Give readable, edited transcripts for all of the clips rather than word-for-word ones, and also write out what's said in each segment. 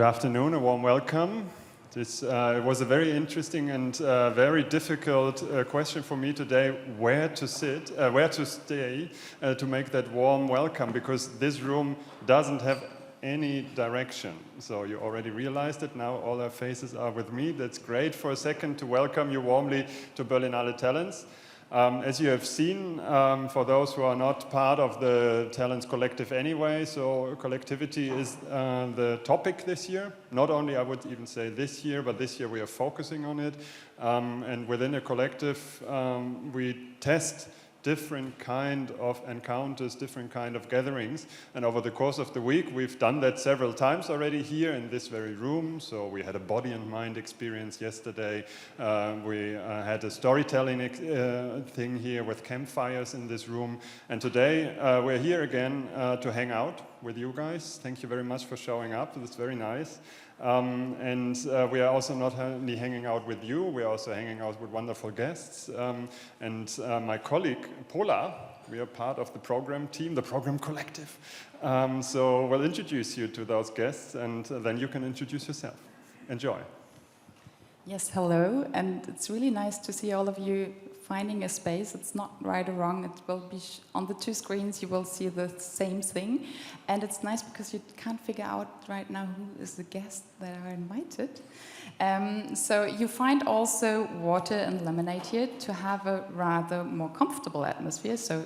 afternoon, a warm welcome. This was a very interesting and very difficult question for me today, where to sit, where to stay to make that warm welcome, because this room doesn't have any direction. So you already realized it, now all our faces are with me. That's great. For a second to welcome you warmly to Berlinale Talents. As you have seen, for those who are not part of the Talents Collective anyway, so collectivity is the topic this year. Not only, I would even say this year, but this year we are focusing on it. And within a collective, we test different kind of encounters, different kind of gatherings. And over the course of the week, we've done that several times already here in this very room. So we had a body and mind experience yesterday. We had a storytelling thing here with campfires in this room. And today, we're here again to hang out with you guys. Thank you very much for showing up. It's very nice. And we are also not only hanging out with you, we are also hanging out with wonderful guests. And my colleague, Pola, we are part of the program team, the program collective. So we'll introduce you to those guests, and then you can introduce yourself. Enjoy. Yes, hello, and it's really nice to see all of you finding a space. It's not right or wrong. It will be on the two screens. You will see the same thing, and it's nice because you can't figure out right now who is the guest that are invited. So you find also water and lemonade here to have a rather more comfortable atmosphere. So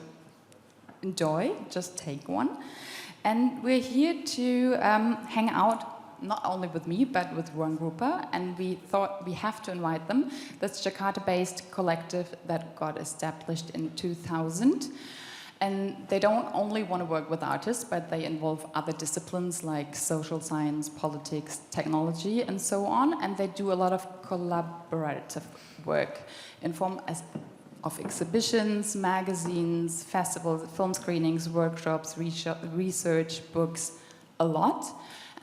enjoy, just take one, and we're here to hang out. Not only with me, but with Ruangrupa, and we thought we have to invite them. That's Jakarta-based collective that got established in 2000. And they don't only want to work with artists, but they involve other disciplines like social science, politics, technology, and so on. And they do a lot of collaborative work in form of exhibitions, magazines, festivals, film screenings, workshops, research, books, a lot.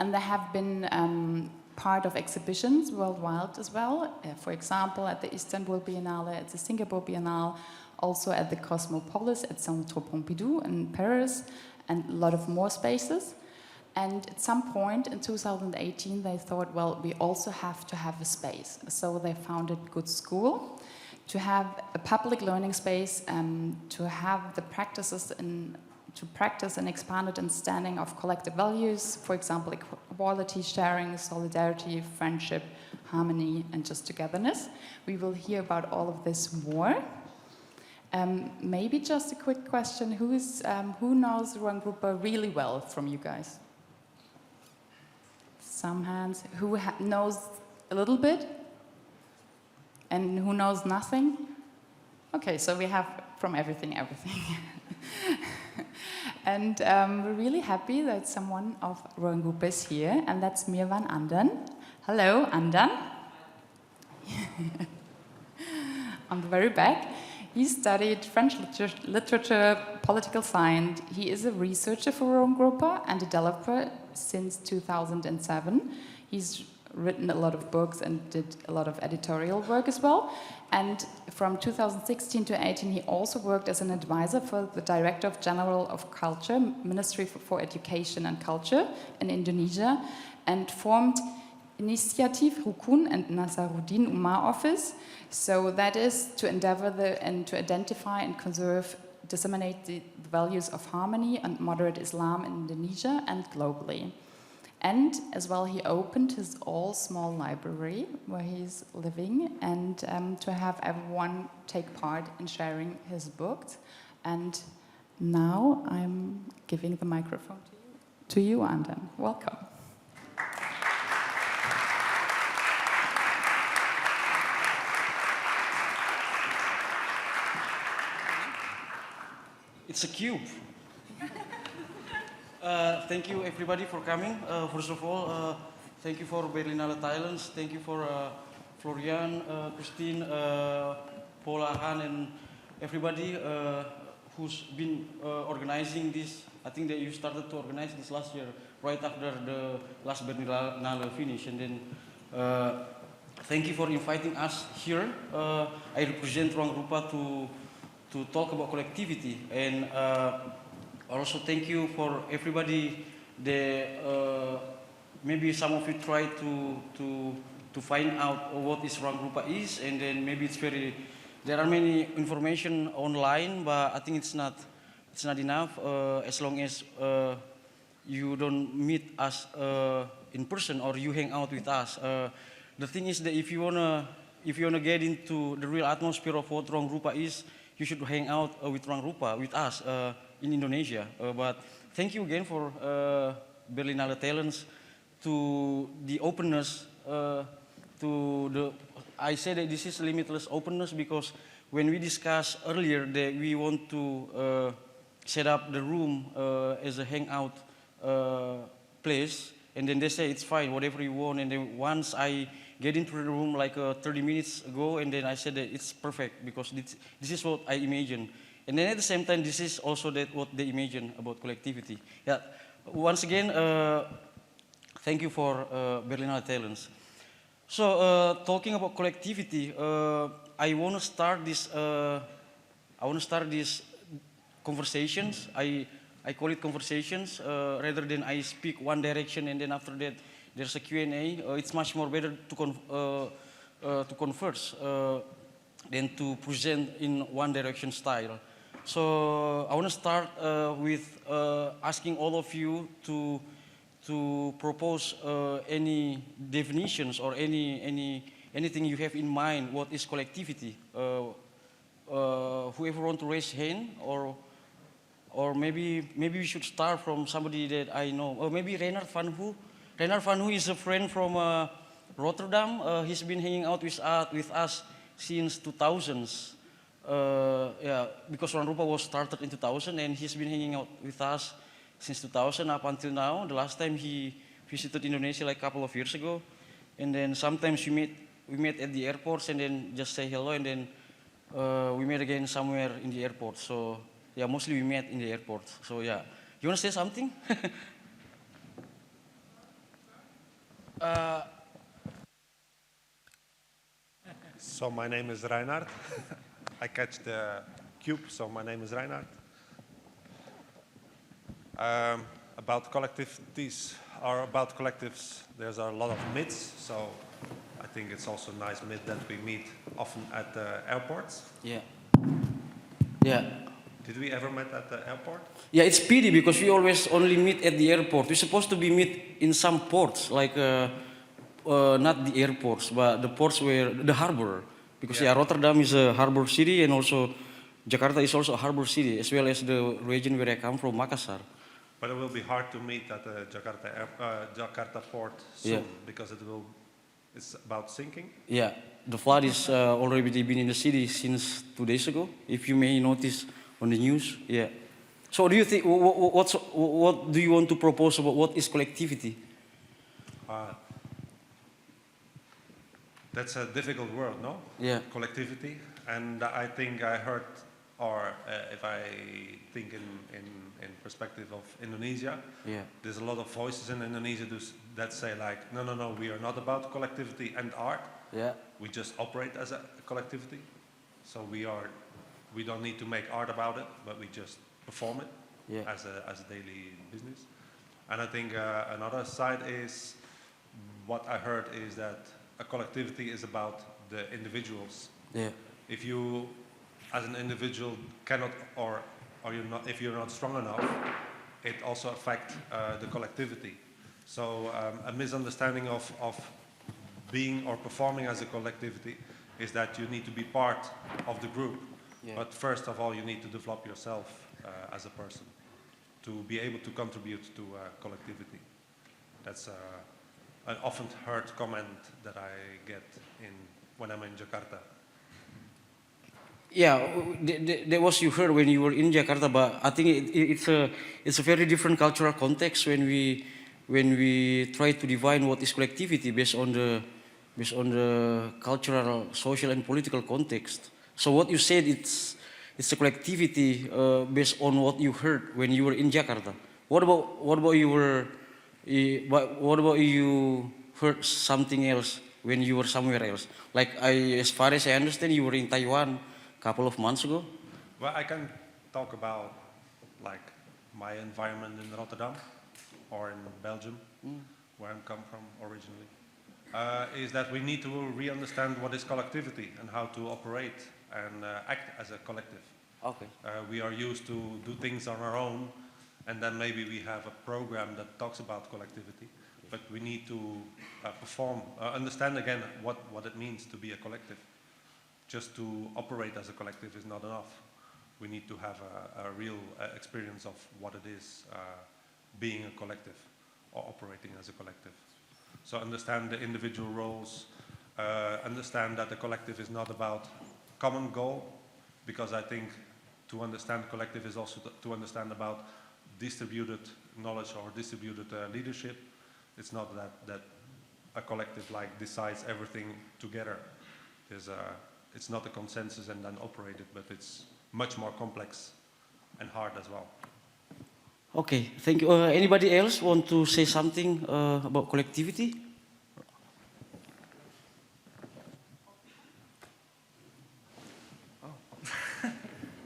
And they have been part of exhibitions worldwide as well. For example, at the Istanbul Biennale, at the Singapore Biennale, also at the Cosmopolis at Centre Pompidou in Paris, and a lot of more spaces. And at some point in 2018, they thought, well, we also have to have a space. So they founded Good School to have a public learning space, to have the practices to practice an expanded understanding of collective values, for example, equality, sharing, solidarity, friendship, harmony, and just togetherness. We will hear about all of this more. Maybe just a quick question, who knows Ruangrupa really well from you guys? Some hands. Who knows a little bit? And who knows nothing? Okay, so we have from everything. And we're really happy that someone of Ruangrupa is here, and that's Mirwan Andan. Hello, Andan. On the very back. He studied French literature, political science. He is a researcher for Ruangrupa and a developer since 2007. He's written a lot of books and did a lot of editorial work as well. And from 2016 to 18, he also worked as an advisor for the Director General of Culture, Ministry for Education and Culture in Indonesia, and formed Initiative Rukun and Nasaruddin Umar Office. So that is to endeavor and to identify and conserve, disseminate the values of harmony and moderate Islam in Indonesia and globally. And as well, he opened his all small library where he's living, and to have everyone take part in sharing his books. And now I'm giving the microphone to you, Andan. Welcome. It's a cube. Thank you everybody for coming. First of all, thank you for Berlinale Talents. Thank you for Florian, Christine, Pola Hahn, and everybody who's been organizing this. I think that you started to organize this last year, right after the last Berlinale finish. And then thank you for inviting us here. I represent Ruangrupa to talk about collectivity, and also thank you for everybody that maybe some of you try to find out what is Ruangrupa is, and then maybe it's very, there are many information online, but I think it's not enough as long as you don't meet us in person or you hang out with us. The thing is that if you wanna get into the real atmosphere of what Ruangrupa is, you should hang out with Ruangrupa, with us in Indonesia. But thank you again for Berlinale Talents, to the openness, I say that this is limitless openness, because when we discussed earlier that we want to set up the room as a hangout place, and then they say it's fine, whatever you want, and then once I get into the room like 30 minutes ago, and then I said that it's perfect, because this is what I imagine. And then at the same time, this is also what they imagine about collectivity. Yeah. Once again, thank you for Berlinale Talents. So talking about collectivity, I want to start this conversations. I call it conversations rather than I speak one direction and then after that there's a Q&A. It's much more better to converse than to present in one direction style. So I want to start with asking all of you to propose any definitions or anything you have in mind. What is collectivity? Whoever want to raise hand, or maybe we should start from somebody that I know. Or maybe Reinhard van Hu. Reinhard van Hu is a friend from Rotterdam. He's been hanging out with us since 2000s. Yeah, because Ruangrupa was started in 2000, and he's been hanging out with us since 2000 up until now. The last time he visited Indonesia like a couple of years ago, and then sometimes we met at the airports and then just say hello, and then we met again somewhere in the airport. So yeah, mostly we met in the airport. So yeah, you want to say something? So my name is Reinhard. I catch the cube, so my name is Reinhard. About collectivities, or about collectives, there's a lot of myths, so I think it's also a nice myth that we meet often at the airports. Yeah. Yeah. Did we ever meet at the airport? Yeah, it's pity because we always only meet at the airport. We're supposed to be meet in some ports, like not the airports, but the ports where the harbor. Because yeah, Rotterdam is a harbor city, and also Jakarta is also a harbor city, as well as the region where I come from, Makassar. But it will be hard to meet at the Jakarta port soon, because it's about sinking. Yeah, the flood is already been in the city since 2 days ago, if you may notice on the news. Yeah. So do you think, what do you want to propose about what is collectivity? That's a difficult word, no? Yeah. Collectivity. And I think I heard, or if I think in perspective of Indonesia, there's a lot of voices in Indonesia that say like, no, we are not about collectivity and art. Yeah. We just operate as a collectivity. So we don't need to make art about it, but we just perform it as a daily business. And I think another side is, what I heard is that a collectivity is about the individuals. Yeah. If you, as an individual, cannot, or if you're not strong enough, it also affects the collectivity. So a misunderstanding of being or performing as a collectivity is that you need to be part of the group. Yeah. But first of all, you need to develop yourself as a person to be able to contribute to collectivity. That's an often heard comment that I get when I'm in Jakarta. Yeah, that was you heard when you were in Jakarta, but I think it's a very different cultural context when we try to define what is collectivity based on the cultural, social, and political context. So what you said, it's a collectivity based on what you heard when you were in Jakarta. What about you heard something else when you were somewhere else? Like as far as I understand, you were in Taiwan a couple of months ago. Well, I can talk about like my environment in Rotterdam or in Belgium. where I'm come from originally, is that we need to re-understand what is collectivity and how to operate and act as a collective. Okay. We are used to do things on our own, and then maybe we have a program that talks about collectivity, but we need to understand again what it means to be a collective. Just to operate as a collective is not enough. We need to have a real experience of what it is being a collective or operating as a collective. So understand the individual roles, understand that the collective is not about common goal, because I think to understand collective is also to understand about distributed knowledge or distributed leadership. It's not that a collective like decides everything together. It's not a consensus and then operated, but it's much more complex and hard as well. Okay, thank you. Anybody else want to say something about collectivity?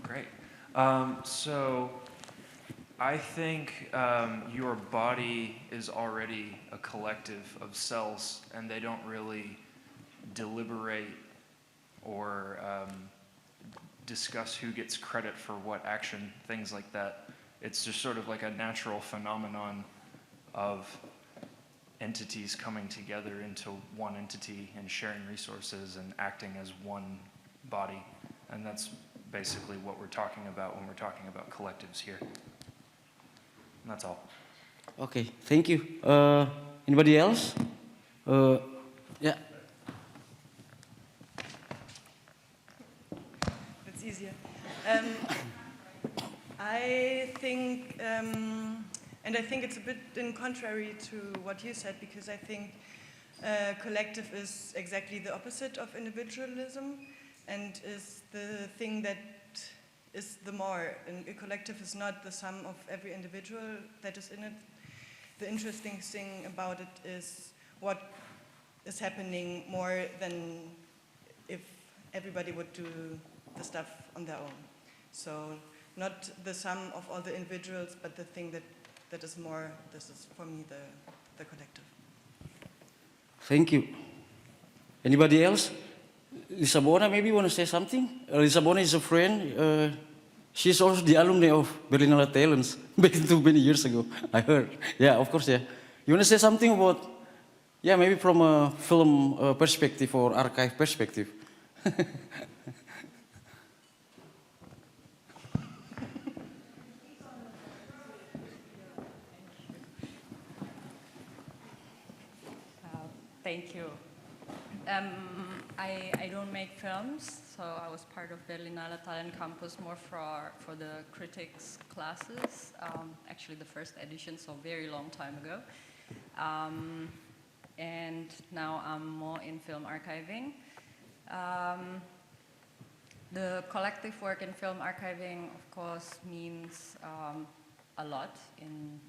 Great. So I think your body is already a collective of cells, and they don't really deliberate or discuss who gets credit for what action, things like that. It's just sort of like a natural phenomenon of entities coming together into one entity and sharing resources and acting as one body. And that's basically what we're talking about when we're talking about collectives here. And that's all. Okay, thank you. Anybody else? Yeah. It's easier. I think, and I think it's a bit in contrary to what you said, because I think collective is exactly the opposite of individualism, and is the thing that is the more. And a collective is not the sum of every individual that is in it. The interesting thing about it is what is happening more than if everybody would do the stuff on their own. So not the sum of all the individuals, but the thing that is more, this is for me the collective. Thank you. Anybody else? Lisabona, maybe you want to say something? Lisabona is a friend. She's also the alumni of Berlinale Talents back too many years ago, I heard. Yeah, of course, yeah. You want to say something about, yeah, maybe from a film perspective or archive perspective? Thank you. I don't make films, so I was part of Berlinale Talent Campus more for the critics classes, actually the first edition, so very long time ago. And now I'm more in film archiving. The collective work in film archiving, of course, means a lot in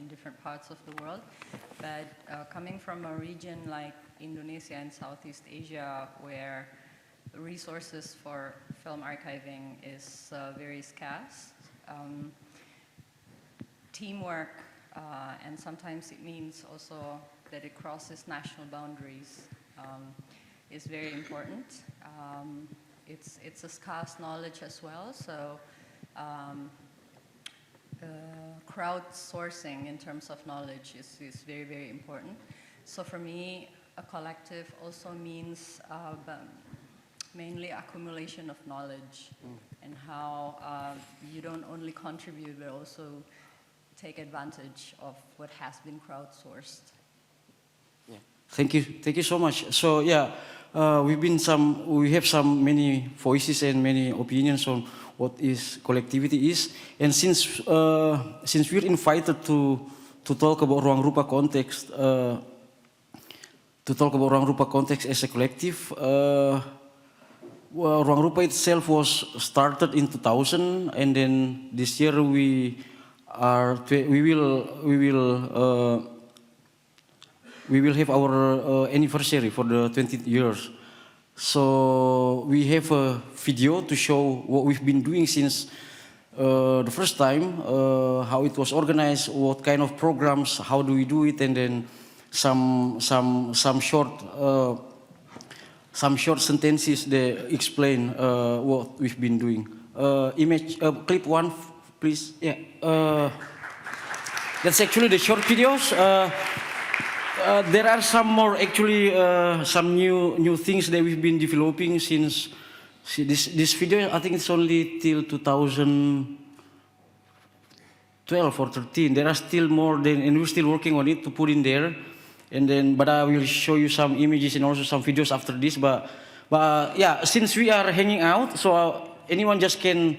different parts of the world. But coming from a region like Indonesia and Southeast Asia, where resources for film archiving is very scarce, teamwork, and sometimes it means also that it crosses national boundaries, is very important. It's a scarce knowledge as well, so crowdsourcing in terms of knowledge is very, very important. So for me, a collective also means mainly accumulation of knowledge and how you don't only contribute but also take advantage of what has been crowdsourced. Yeah. Thank you so much. So yeah, we have many voices and many opinions on what is collectivity is, and since we're invited to talk about Ruangrupa context, as a collective, Ruangrupa itself was started in 2000, and then this year we will have our anniversary for the 20th years. So we have a video to show what we've been doing since the first time, how it was organized, what kind of programs, how do we do it, and then some short sentences that explain what we've been doing. Clip one, please. Yeah. That's actually the short videos. There are some more actually some new things that we've been developing since this video. I think it's only till 2012 or 13. There are still more, and we're still working on it to put in there. And then, but I will show you some images and also some videos after this. But yeah, since we are hanging out, so anyone just can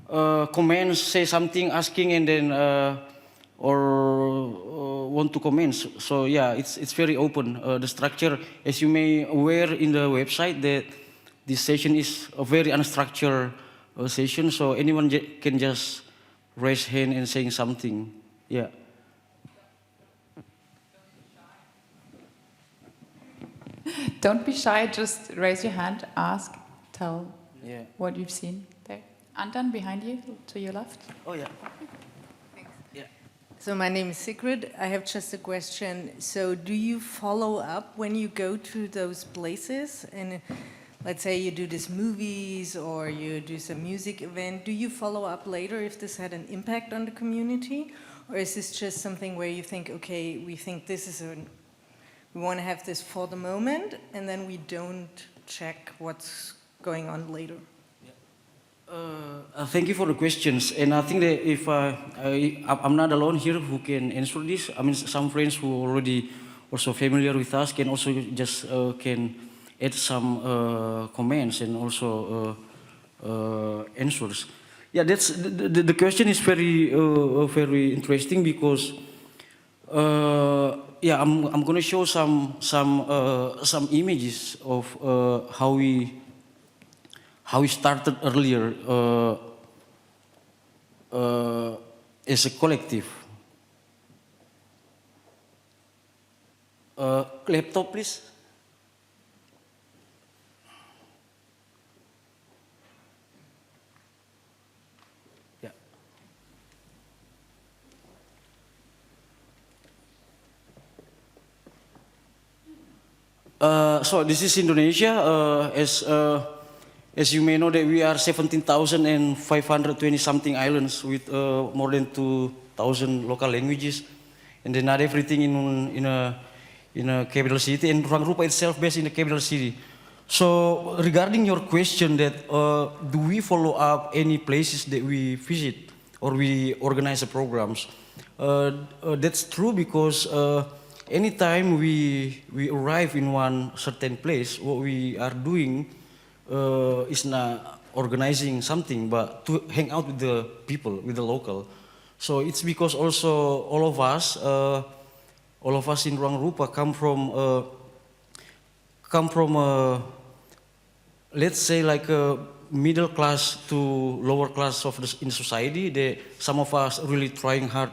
comment, say something, asking, and then or want to comment. So yeah, it's very open. The structure, as you may aware in the website, that this session is a very unstructured session. So anyone can just raise hand and saying something. Yeah. Don't be shy, just raise your hand, ask, tell Yeah. what you've seen there. Andan, behind you, to your left. Oh yeah. So my name is Sigrid. I have just a question. So do you follow up when you go to those places? And let's say you do these movies or you do some music event. Do you follow up later if this had an impact on the community? Or is this just something where you think, okay, we think this is we want to have this for the moment, and then we don't check what's going on later? Thank you for the questions, and I think that if I'm not alone here who can answer this. I mean, some friends who already also familiar with us can also just can add some comments and also answers. Yeah, that's the question is very very interesting because yeah, I'm gonna show some images of how we started earlier as a collective. Laptop, please. Yeah. So this is Indonesia. As you may know, that we are 17,520 something islands with more than 2,000 local languages, and then not everything in a capital city, and Ruangrupa itself based in the capital city. So regarding your question that do we follow up any places that we visit or we organize the programs? That's true because anytime we arrive in one certain place, what we are doing is not organizing something, but to hang out with the people, with the local. So it's because also all of us in Ruangrupa come from let's say like a middle class to lower class in society. Some of us really trying hard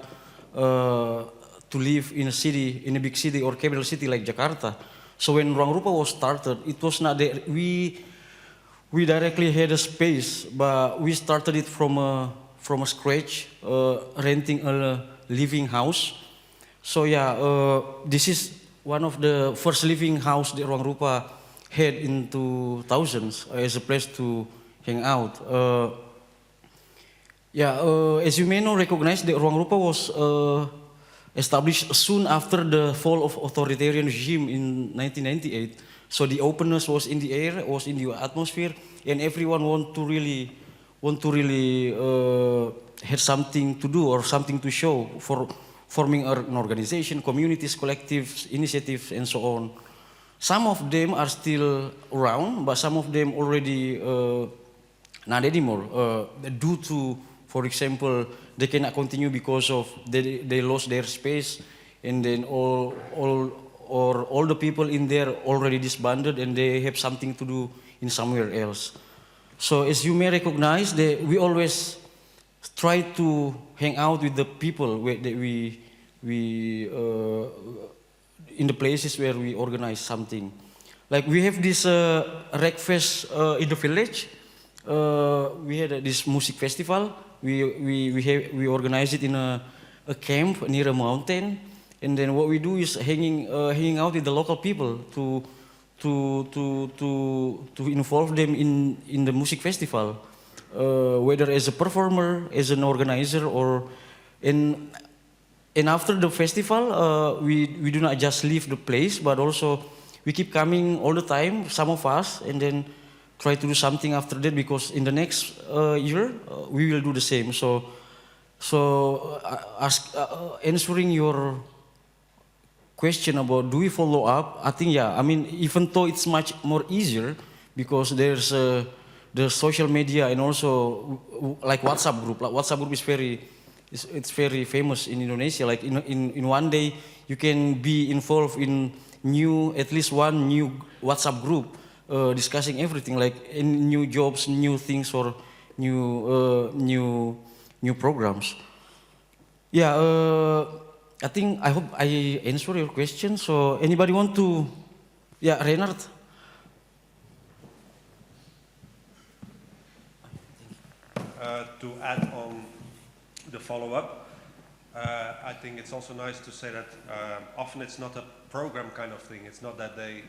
to live in a city, in a big city or capital city like Jakarta. So when Ruangrupa was started, it was not that we directly had a space, but we started it from a scratch, renting a living house. So yeah, this is one of the first living house that Ruangrupa had in 2000s as a place to hang out. As you may know, recognize that Ruangrupa was established soon after the fall of authoritarian regime in 1998. So the openness was in the air, was in the atmosphere, and everyone want to really had something to do or something to show for forming an organization, communities, collectives, initiatives, and so on. Some of them are still around, but some of them already not anymore. Due to, for example, they cannot continue because of they lost their space, and then all the people in there already disbanded, and they have something to do in somewhere else. So as you may recognize, that we always try to hang out with the people that we in the places where we organize something. Like we have this Rekfest in the village. We had this music festival We organize it in a camp near a mountain, and then what we do is hanging out with the local people to involve them in the music festival, whether as a performer, as an organizer, or in. And after the festival, we do not just leave the place, but also we keep coming all the time, some of us, and then try to do something after that, because in the next year, we will do the same. So answering your question about do we follow up, I think, yeah, I mean, even though it's much more easier, because there's the social media and also like WhatsApp group. Like WhatsApp group is it's very famous in Indonesia. Like in one day, you can be involved in at least one new WhatsApp group, discussing everything, like in new jobs, new things, or new programs. Yeah, I hope I answer your question. So anybody want to, yeah, Reinhard? To add on the follow-up, I think it's also nice to say that often it's not a program kind of thing. It's not that they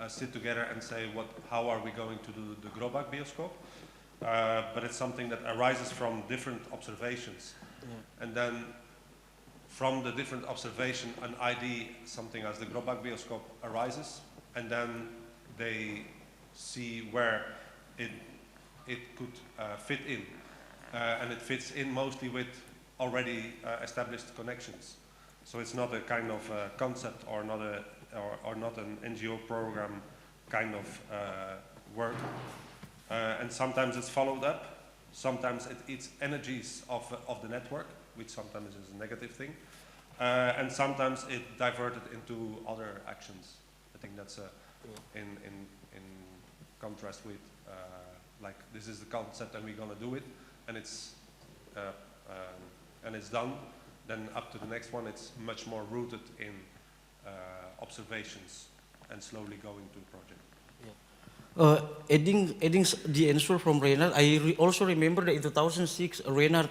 sit together and say, how are we going to do the Grobak bioscope? But it's something that arises from different observations. Yeah. And then from the different observation, an idea, something as the Grobak bioscope arises, and then they see where it could fit in. And it fits in mostly with already established connections. So it's not a kind of concept or not an NGO program kind of work. And sometimes it's followed up. Sometimes it eats energies of the network, which sometimes is a negative thing. And sometimes it diverted into other actions. I think that's in contrast with like this is the concept and we're gonna do it. And it's done, then up to the next one, it's much more rooted in observations and slowly going to the project. Yeah. Adding the answer from Reinhard, I also remember that in 2006, Reinhard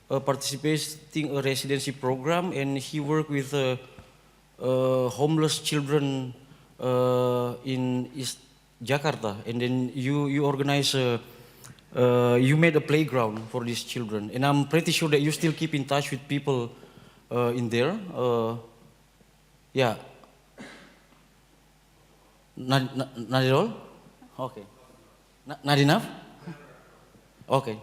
participated in a residency program, and he worked with homeless children in East Jakarta, and then you organize you made a playground for these children, and I'm pretty sure that you still keep in touch with people in there. Yeah. Not at all? Okay. Not enough? Okay.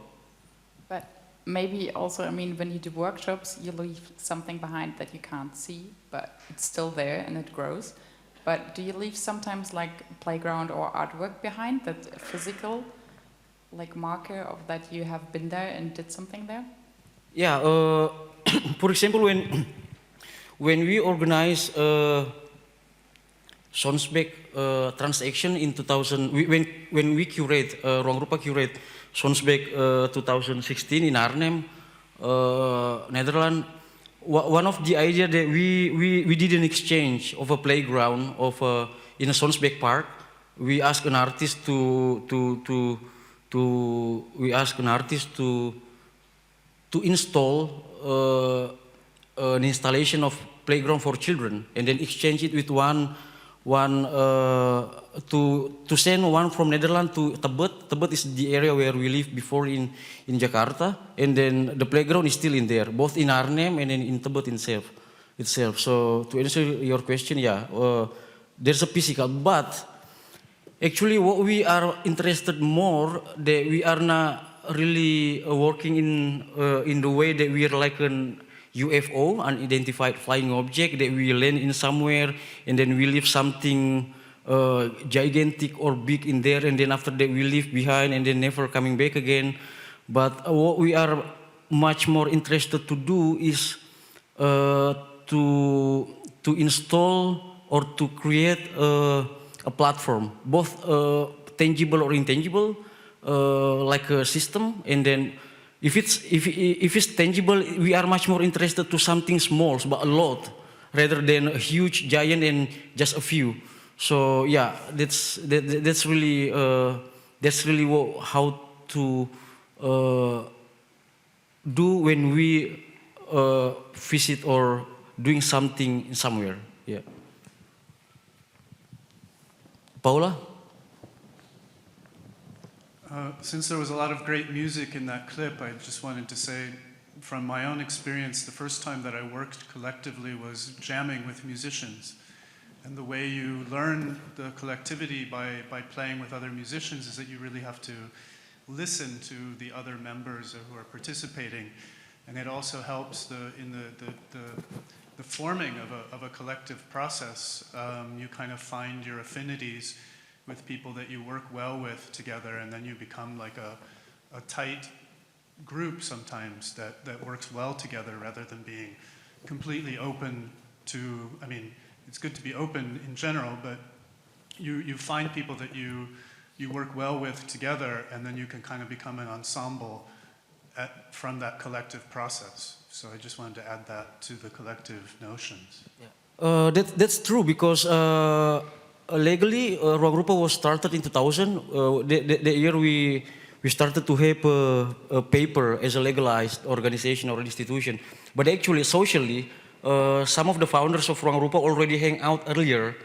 But maybe also, I mean, when you do workshops, you leave something behind that you can't see, but it's still there and it grows. But do you leave sometimes like playground or artwork behind, that physical like marker of that you have been there and did something there? Yeah, for example, when we organize Sonsbeek transaction in 2000, when we curate, Ruangrupa curate Sonsbeek 2016 in Arnhem, Netherlands, one of the ideas that we did an exchange of a playground in a Sonsbeek park. We asked an artist to install an installation of playground for children, and then exchange it with to send one from Netherlands to Tebet. Tebet is the area where we lived before in Jakarta, and then the playground is still in there, both in Arnhem and then in Tebet itself. So to answer your question, yeah, there's a physical, but actually what we are interested more, that we are not really working in the way that we are like an UFO, unidentified flying object, that we land in somewhere and then we leave something gigantic or big in there, and then after that we leave behind and then never coming back again. But what we are much more interested to do is to install or to create a platform, both tangible or intangible, like a system, and then if it's tangible, we are much more interested to something small, but a lot, rather than a huge giant and just a few. So yeah, that's really how to do when we visit or doing something somewhere. Yeah. Paula? Since there was a lot of great music in that clip, I just wanted to say, from my own experience, the first time that I worked collectively was jamming with musicians. And the way you learn the collectivity by playing with other musicians is that you really have to listen to the other members who are participating. And it also helps in the forming of a collective process. You kind of find your affinities with people that you work well with together, and then you become like a tight group sometimes that works well together rather than being completely open to, I mean, it's good to be open in general, but you find people that you work well with together, and then you can kind of become an ensemble from that collective process. So I just wanted to add that to the collective notions. Yeah. That's true, because legally, Ruangrupa was started in 2000. The year we started to have a paper as a legalized organization or institution. But actually, socially, some of the founders of Ruangrupa already hang out earlier,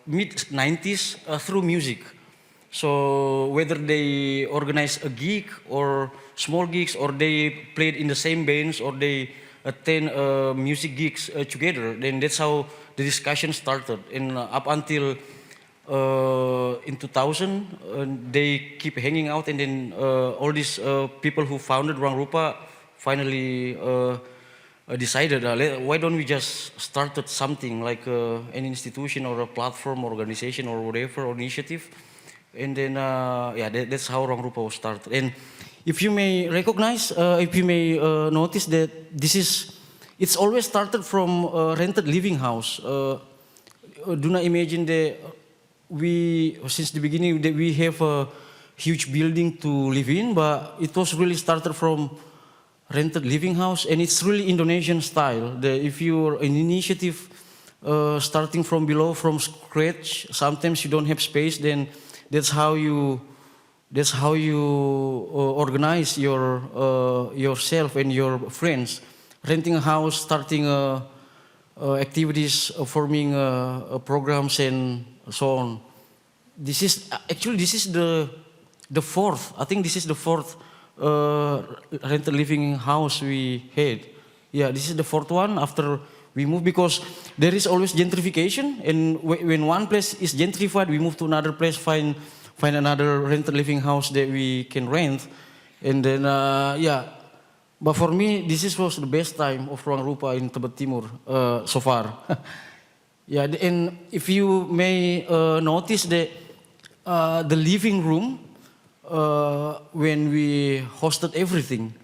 mid-90s, through music. So whether they organize a gig or small gigs, or they played in the same bands, or they attend music gigs together, then that's how the discussion started. And up until in 2000, they keep hanging out, and then all these people who founded Ruangrupa finally decided, why don't we just started something like an institution or a platform, organization, or whatever, or initiative. And then, yeah, that's how Ruangrupa was started. And if you may recognize, if you may notice that it's always started from a rented living house. Do not imagine that since the beginning, that we have a huge building to live in, but it was really started from rented living house, and it's really Indonesian style. If you're an initiative starting from below, from scratch, sometimes you don't have space, then that's how you organize yourself and your friends, renting a house, starting activities, forming programs, and so on. This is the fourth. I think this is the fourth rental living house we had. Yeah, this is the fourth one after we moved, because there is always gentrification, and when one place is gentrified, we move to another place, find another rental living house that we can rent, and then yeah. But for me, this was the best time of Ruangrupa in Tebet Timur so far. Yeah, and if you may notice that the living room, when we hosted everything,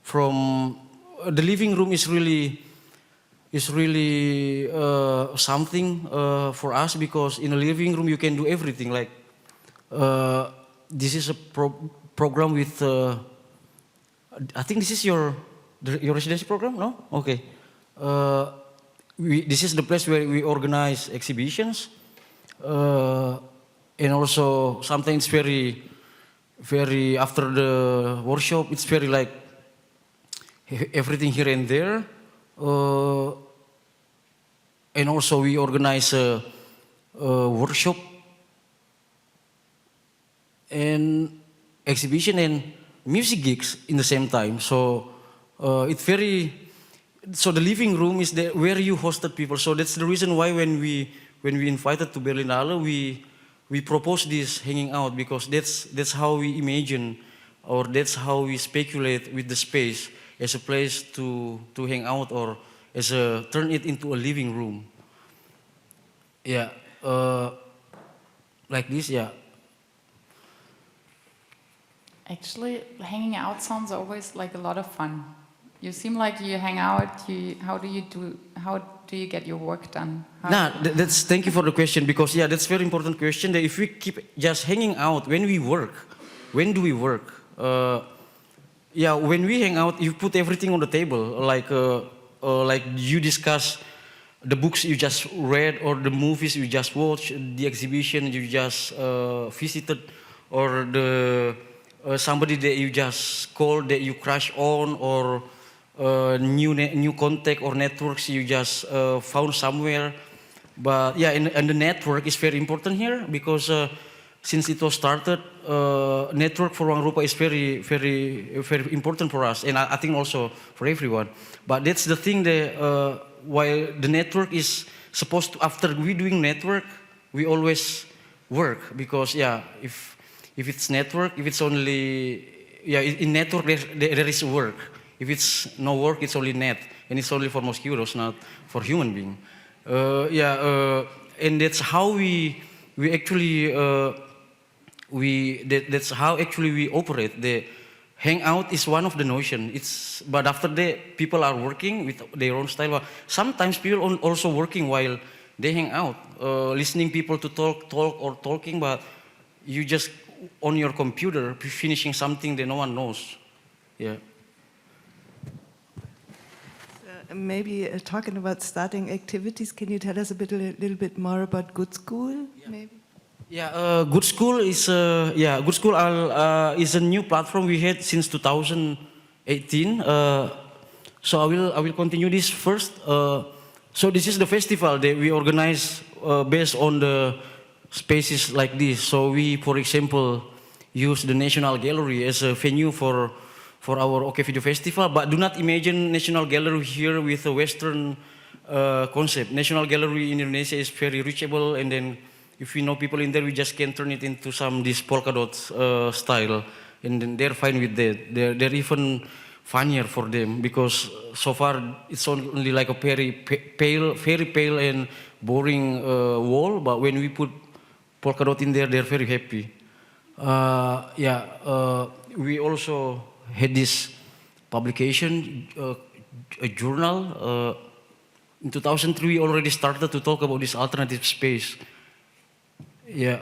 from the living room is really something for us, because in a living room you can do everything. Like this is a program with. I think this is your residency program, no? Okay. This is the place where we organize exhibitions, and also sometimes very after the workshop, it's very like everything here and there. And also we organize a workshop and exhibition and music gigs in the same time. So it's so the living room is where you hosted people. So that's the reason why when we invited to Berlinale, we proposed this hanging out, because that's how we imagine, or that's how we speculate with the space as a place to hang out, or turn it into a living room. Yeah, like this, yeah. Actually, hanging out sounds always like a lot of fun. You seem like you hang out. How do you get your work done? Thank you for the question, because yeah, that's a very important question. That if we keep just hanging out when we work, when do we work? Yeah, when we hang out, you put everything on the table, like you discuss the books you just read, or the movies you just watched, the exhibition you just visited, or the somebody that you just call, that you crush on, or new contact or networks you just found somewhere. But yeah, and the network is very important here because since it was started, network for Ruangrupa is very, very, very important for us, and I think also for everyone. But that's the thing that while the network is supposed to, after we doing network, we always work because yeah, if it's network, if it's only yeah in network there is work. If it's no work, it's only net, and it's only for mosquitoes, not for human being. And that's how we actually that's how actually we operate. The hangout is one of the notion. But after that, people are working with their own style. But sometimes people also working while they hang out, listening people to talk or talking, but you just on your computer finishing something that no one knows. Yeah. Maybe talking about starting activities, can you tell us a little bit more about Good School, maybe? Yeah, Good School is Good School is a new platform we had since 2018. So I will continue this first. So this is the festival that we organize based on the spaces like this. So we, for example, use the National Gallery as a venue for our OK Video Festival, but do not imagine National Gallery here with a Western concept. National Gallery in Indonesia is very reachable, and then if we know people in there, we just can turn it into this polka dot style, and then they're fine with that. They're even funnier for them because so far it's only like a very pale and boring wall, but when we put polka dot in there, they're very happy. We also had this publication, a journal. In 2003, we already started to talk about this alternative space. Yeah,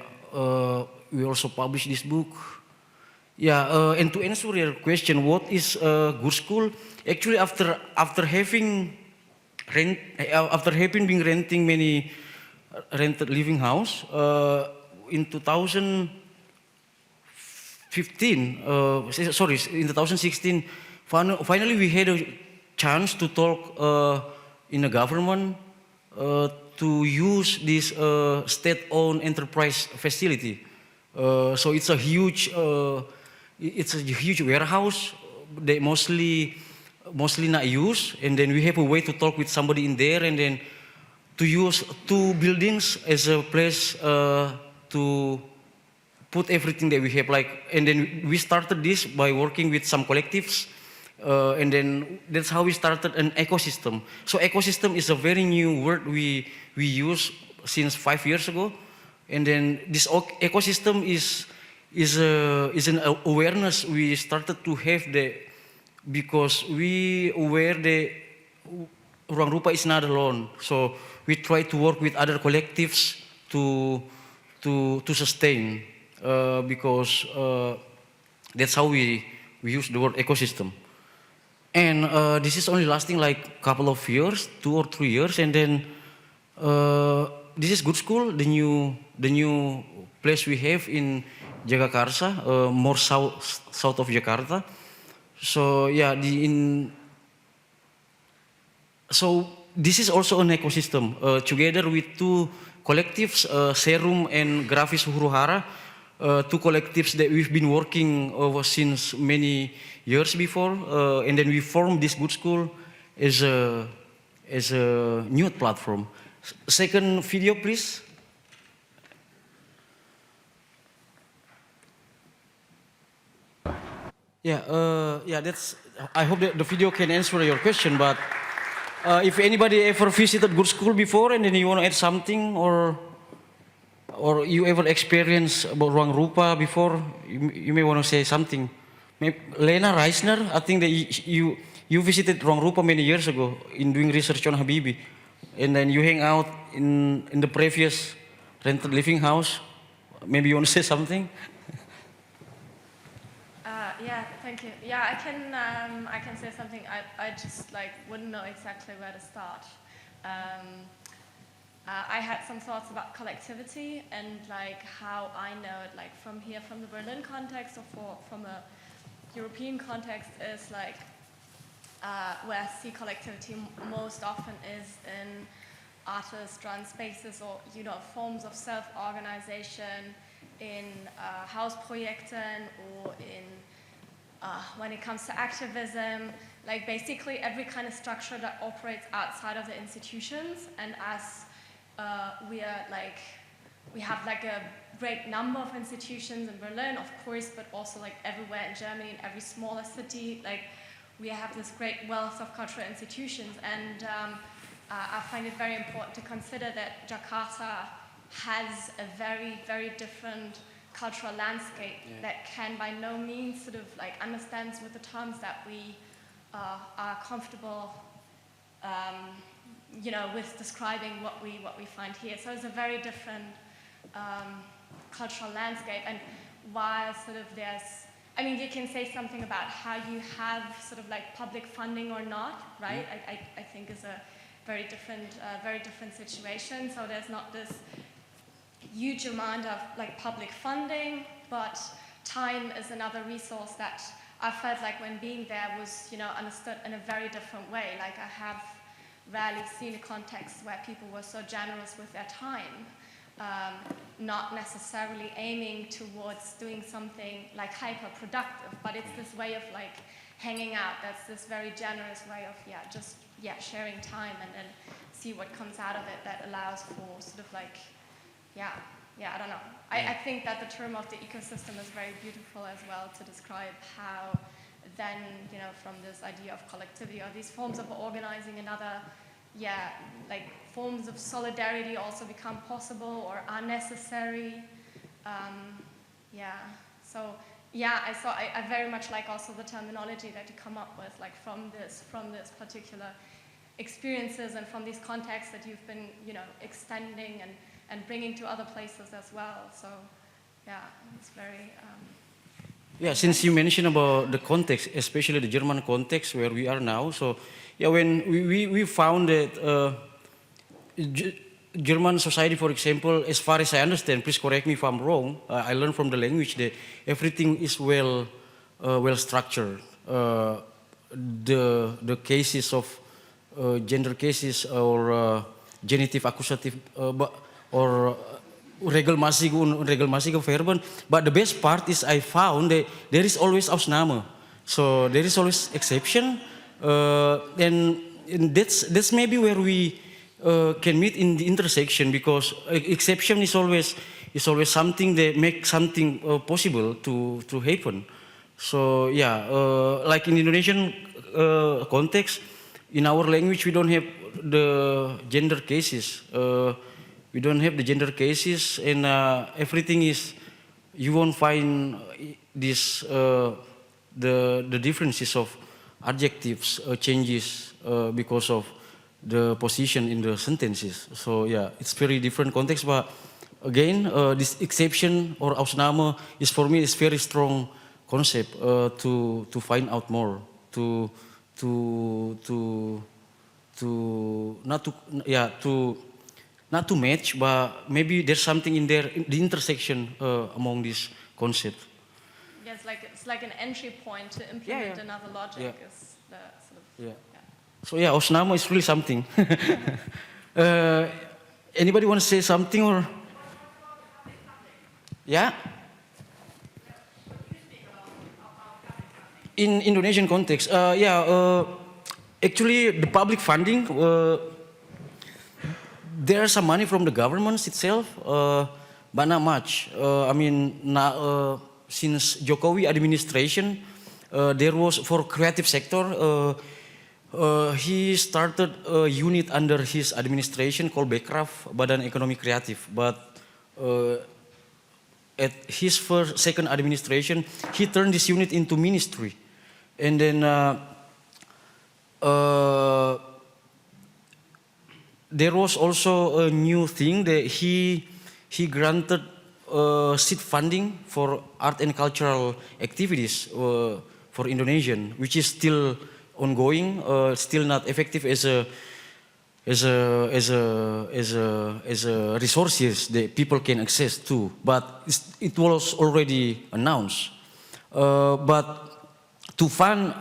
we also published this book. Yeah, and to answer your question, what is Good School? Actually, after having been renting many rented living house, in 2016, in 2016, finally we had a chance to talk in the government to use this state-owned enterprise facility. So it's a huge warehouse they mostly not used, and then we have a way to talk with somebody in there, and then to use 2 buildings as a place to put everything that we have, and then we started this by working with some collectives, and then that's how we started an ecosystem. So ecosystem is a very new word we use since 5 years ago, and then this ecosystem is an awareness we started to have because we aware that Ruangrupa is not alone. So we try to work with other collectives to sustain, because that's how we use the word ecosystem. And this is only lasting like a couple of years, 2 or 3 years, and then this is Good School, the new place we have in Jakarta, more south of Jakarta. So yeah, so this is also an ecosystem together with 2 collectives, Serum and Grafis Huru-Hara, 2 collectives that we've been working since many years before, and then we formed this Good School as a new platform. Second video, please. That's. I hope that the video can answer your question. But if anybody ever visited Good School before, and then you want to add something, or you ever experienced about Ruangrupa before, you may want to say something. Maybe Lena Reisner, I think that you visited Ruangrupa many years ago in doing research on Habibi, and then you hang out in the previous rented living house. Maybe you want to say something. Thank you. Yeah, I can say something. I just wouldn't know exactly where to start. I had some thoughts about collectivity and like how I know it, like from here, from the Berlin context, or from a European context, is like where I see collectivity most often is in artist-run spaces, or forms of self-organization, in Hausprojekten, or in when it comes to activism, like basically every kind of structure that operates outside of the institutions. And as we have like a great number of institutions in Berlin, of course, but also like everywhere in Germany, in every smaller city, like we have this great wealth of cultural institutions. And I find it very important to consider that Jakarta has a very, very different cultural landscape that can by no means sort of like understands with the terms that we are comfortable with describing what we find here. So it's a very different cultural landscape. And while sort of you can say something about how you have sort of like public funding or not, right? I think is a very different situation. So there's not this huge amount of like public funding, but time is another resource that I felt like when being there was, understood in a very different way. Like I have rarely seen a context where people were so generous with their time, not necessarily aiming towards doing something like hyper-productive, but it's this way of like hanging out. That's this very generous way of sharing time and then see what comes out of it that allows for sort of like, I don't know. I think that the term of the ecosystem is very beautiful as well to describe how then, from this idea of collectivity or these forms of organizing and other, like forms of solidarity also become possible or are necessary. I very much like also the terminology that you come up with, like from this particular experiences and from these contexts that you've been, extending and bringing to other places as well. So, it's very... Since you mentioned about the context, especially the German context where we are now, so when we found that German society, for example, as far as I understand, please correct me if I'm wrong, I learned from the language that everything is well structured. The cases of gender cases or genitive, accusative, or regelmäßige Verben. But the best part is I found that there is always Ausnahme. So there is always exception. And that's maybe where we can meet in the intersection, because exception is always something that makes something possible to happen. So like in Indonesian context, in our language we don't have the gender cases. We don't have the gender cases, and everything is, you won't find this the differences of adjectives changes because of the position in the sentences. So it's very different context. But again, this exception or Ausnahme is for me is very strong concept to find out more, not to match, but maybe there's something in there, the intersection among these concepts. Yeah, it's like an entry point to implement another logic. Is the sort of, So Ausnahme is really something. Anybody want to say something or? Yeah. In Indonesian context, actually the public funding. There's some money from the governments itself, but not much. Since Jokowi administration, there was for creative sector, he started a unit under his administration called Bekraf, Badan Ekonomi Kreatif. But at his second administration, he turned this unit into ministry. And then there was also a new thing that he granted seed funding for art and cultural activities for Indonesian, which is still ongoing, still not effective as a resources that people can access to, but it was already announced. But to fund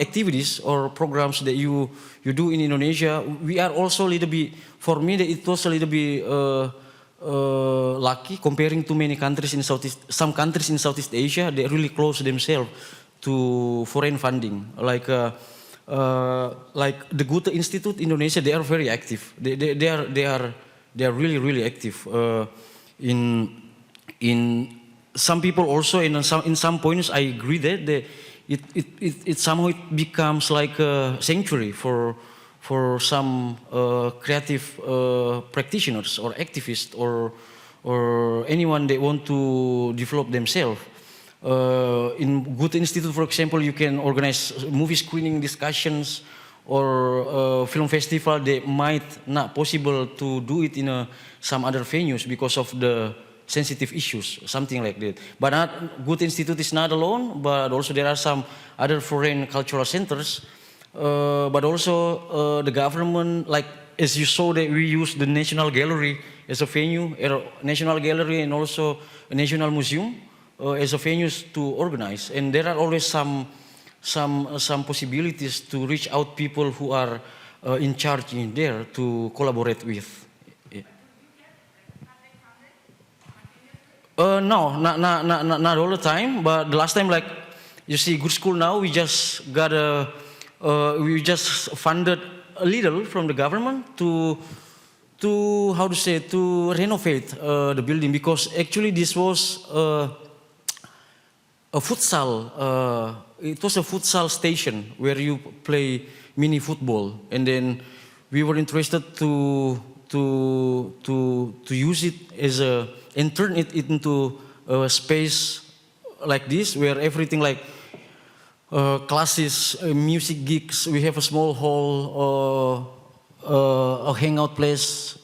activities or programs that you do in Indonesia, we are also a little bit. For me, it was a little bit lucky comparing to many countries in some countries in Southeast Asia. They really close themselves to foreign funding, like the Goethe Institute Indonesia. They are very active. They are really active in some people also in some points. I agree that it somehow it becomes like a sanctuary for some creative practitioners or activists or anyone that want to develop themselves. In Goethe Institute, for example, you can organize movie screening discussions or film festival. They might not possible to do it in some other venues because of the sensitive issues, something like that. But Goethe Institute is not alone, but also there are some other foreign cultural centers. But also the government, like as you saw that we use the National Gallery as a venue, National Gallery and also a National Museum as a venues to organize. And there are always some possibilities to reach out people who are in charge in there to collaborate with. No, not all the time. But the last time, like you see, Good School now, we just funded a little from the government to renovate the building, because actually this was a futsal. It was a futsal station where you play mini football, and then we were interested to use it as and turn it into a space like this, where everything like classes, music gigs. We have a small hall, a hangout place.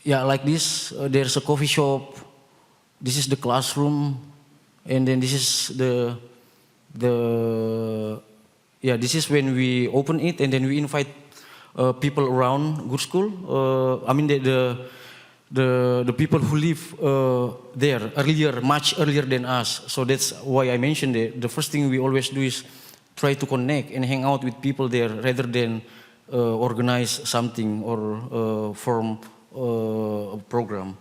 Yeah, like this. There's a coffee shop. This is the classroom, and then this is this is when we open it, and then we invite people around Good School. I mean the people who live there much earlier than us. So that's why I mentioned it. The first thing we always do is try to connect and hang out with people there rather than organize something or form a program.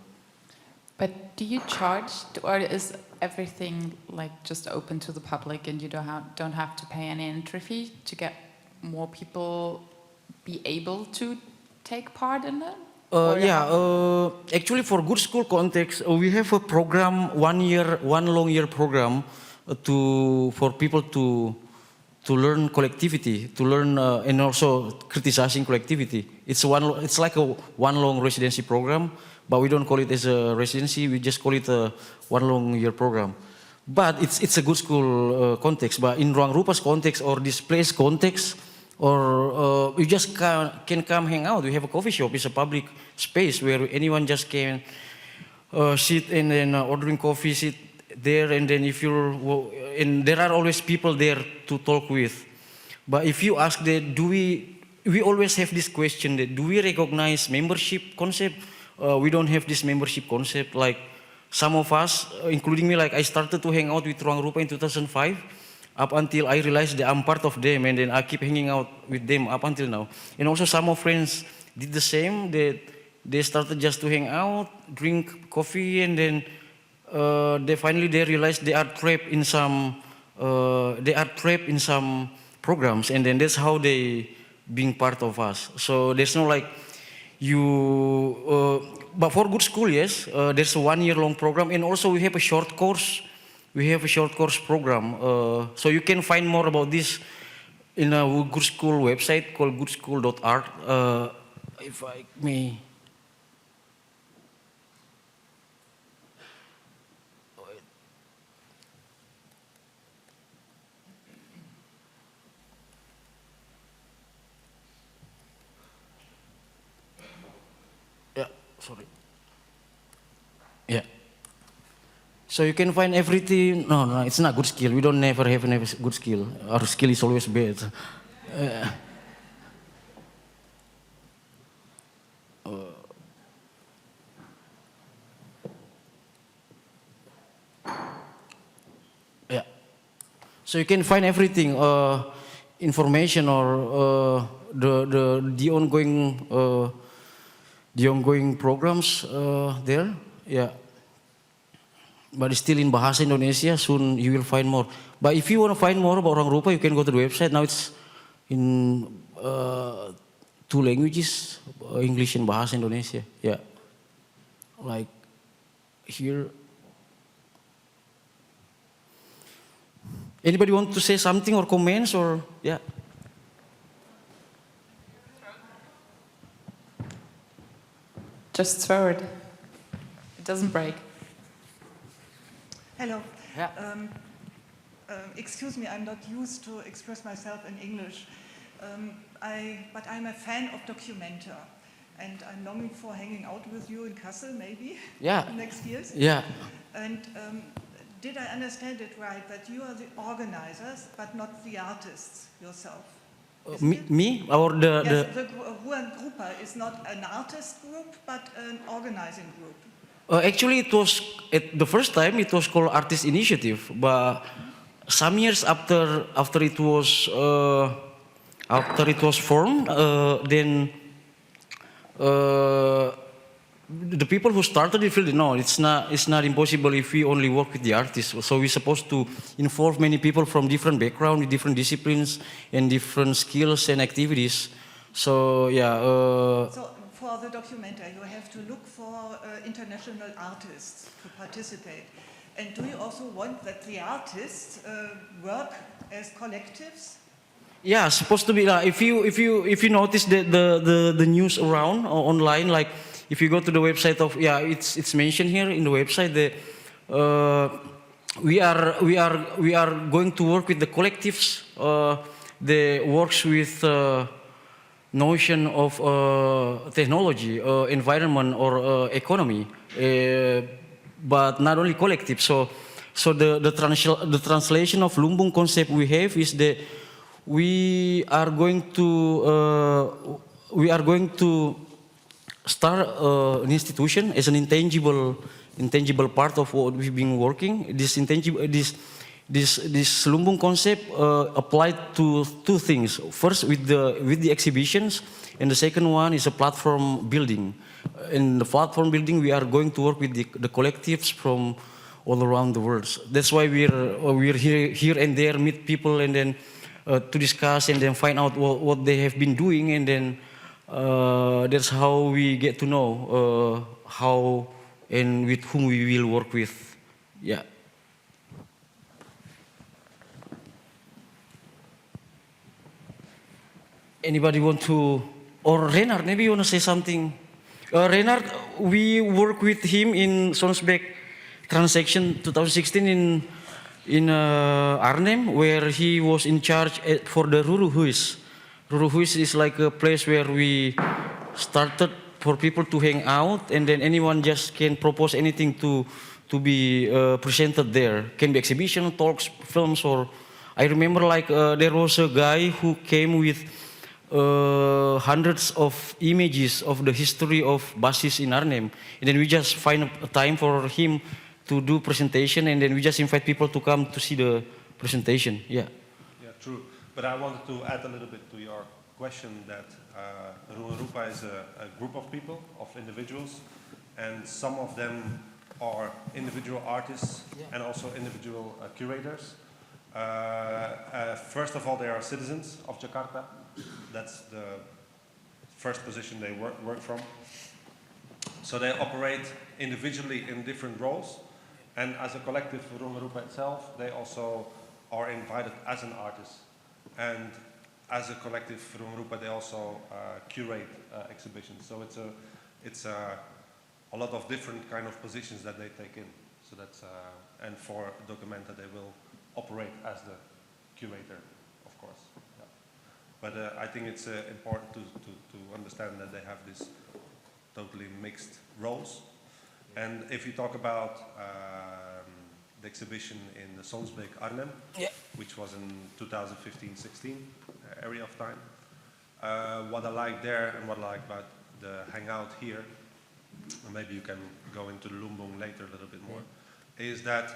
But do you charge, or is everything like just open to the public and you don't have to pay any entry fee to get more people be able to take part in it? Actually, for Good School context, we have a program, one long year program for people to learn collectivity, to learn and also criticizing collectivity. It's like a one long residency program, but we don't call it as a residency. We just call it a one long year program. But it's a Good School context. But in Ruangrupa's context or this place context, or you just can come hang out. We have a coffee shop. It's a public space where anyone just can sit and then ordering coffee, sit there, and then and there are always people there to talk with. But if you ask that, we always have this question that do we recognize membership concept? We don't have this membership concept. Like some of us, including me, like I started to hang out with Ruangrupa in 2005. Up until I realized that I'm part of them, and then I keep hanging out with them up until now. And also some of friends did the same. They started just to hang out, drink coffee, and then they finally realized they are trapped in some programs, and then that's how they being part of us. So there's no like but for Good School, yes, there's a 1 year long program, and also we have a short course. We have a short course program, so you can find more about this in a Good School website called goodschool.art. If I may. Yeah, sorry. Yeah. So you can find everything. No, it's not good skill. We don't never have a good skill. Our skill is always bad. So you can find everything, information or the ongoing programs there. Yeah. But it's still in Bahasa Indonesia. Soon you will find more. But if you want to find more about Ruangrupa, you can go to the website. Now it's in 2 languages, English and Bahasa Indonesia. Yeah. Like here. Anybody want to say something or comments or yeah? Just throw it. It doesn't break. Hello. Yeah. Excuse me, I'm not used to express myself in English, but I'm a fan of documenta, and I'm longing for hanging out with you in Kassel, maybe. Yeah. Next years. Yeah. And did I understand it right that you are the organizers, but not the artists yourself? Me or yes, the Ruangrupa is not an artist group, but an organizing group. Actually, it was at the first time it was called Artist Initiative, but some years after it was formed, then the people who started it feel no, it's not impossible if we only work with the artists. So we're supposed to involve many people from different backgrounds, with different disciplines and different skills and activities. So yeah. So for the documenta, you have to look for international artists to participate. And do you also want that the artists work as collectives? Yeah, supposed to be. If you notice the news around online, like if you go to the website of it's mentioned here in the website that we are going to work with the collectives that works with notion of technology, environment or economy, but not only collective. So the translation of Lumbung concept we have is that we are going to start an institution as an intangible part of what we've been working. This Lumbung concept applied to 2 things. First, with the exhibitions, and the second one is a platform building. In the platform building, we are going to work with the collectives from all around the world. That's why we're here and there, meet people, and then to discuss and then find out what they have been doing, and then that's how we get to know how and with whom we will work with. Yeah. Anybody want to, or Renard, maybe you want to say something? Renard, we work with him in Sonsbeek transaction 2016 in Arnhem, where he was in charge for the Ruruhuis. Ruruhuis is like a place where we started for people to hang out, and then anyone just can propose anything to be presented there. Can be exhibition, talks, films, or I remember like there was a guy who came with hundreds of images of the history of basis in Arnhem, and then we just find a time for him to do presentation, and then we just invite people to come to see the presentation. Yeah. Yeah, true. But I wanted to add a little bit to your question that Ruangrupa is a group of people, of individuals, and some of them are individual artists and also individual curators. First of all, they are citizens of Jakarta. That's the first position they work from. So they operate individually in different roles. And as a collective, Ruangrupa itself, they also are invited as an artist. And as a collective, Ruangrupa, they also curate exhibitions. So it's a lot of different kind of positions that they take in. So that's, and for documenta, they will operate as the curator, of course. Yeah. But I think it's important to understand that they have this totally mixed roles. And if you talk about the exhibition in the Sonsbeek Arnhem, which was in 2015-16 area of time, what I like there and what I like about the hangout here, and maybe you can go into Lumbung later a little bit more, is that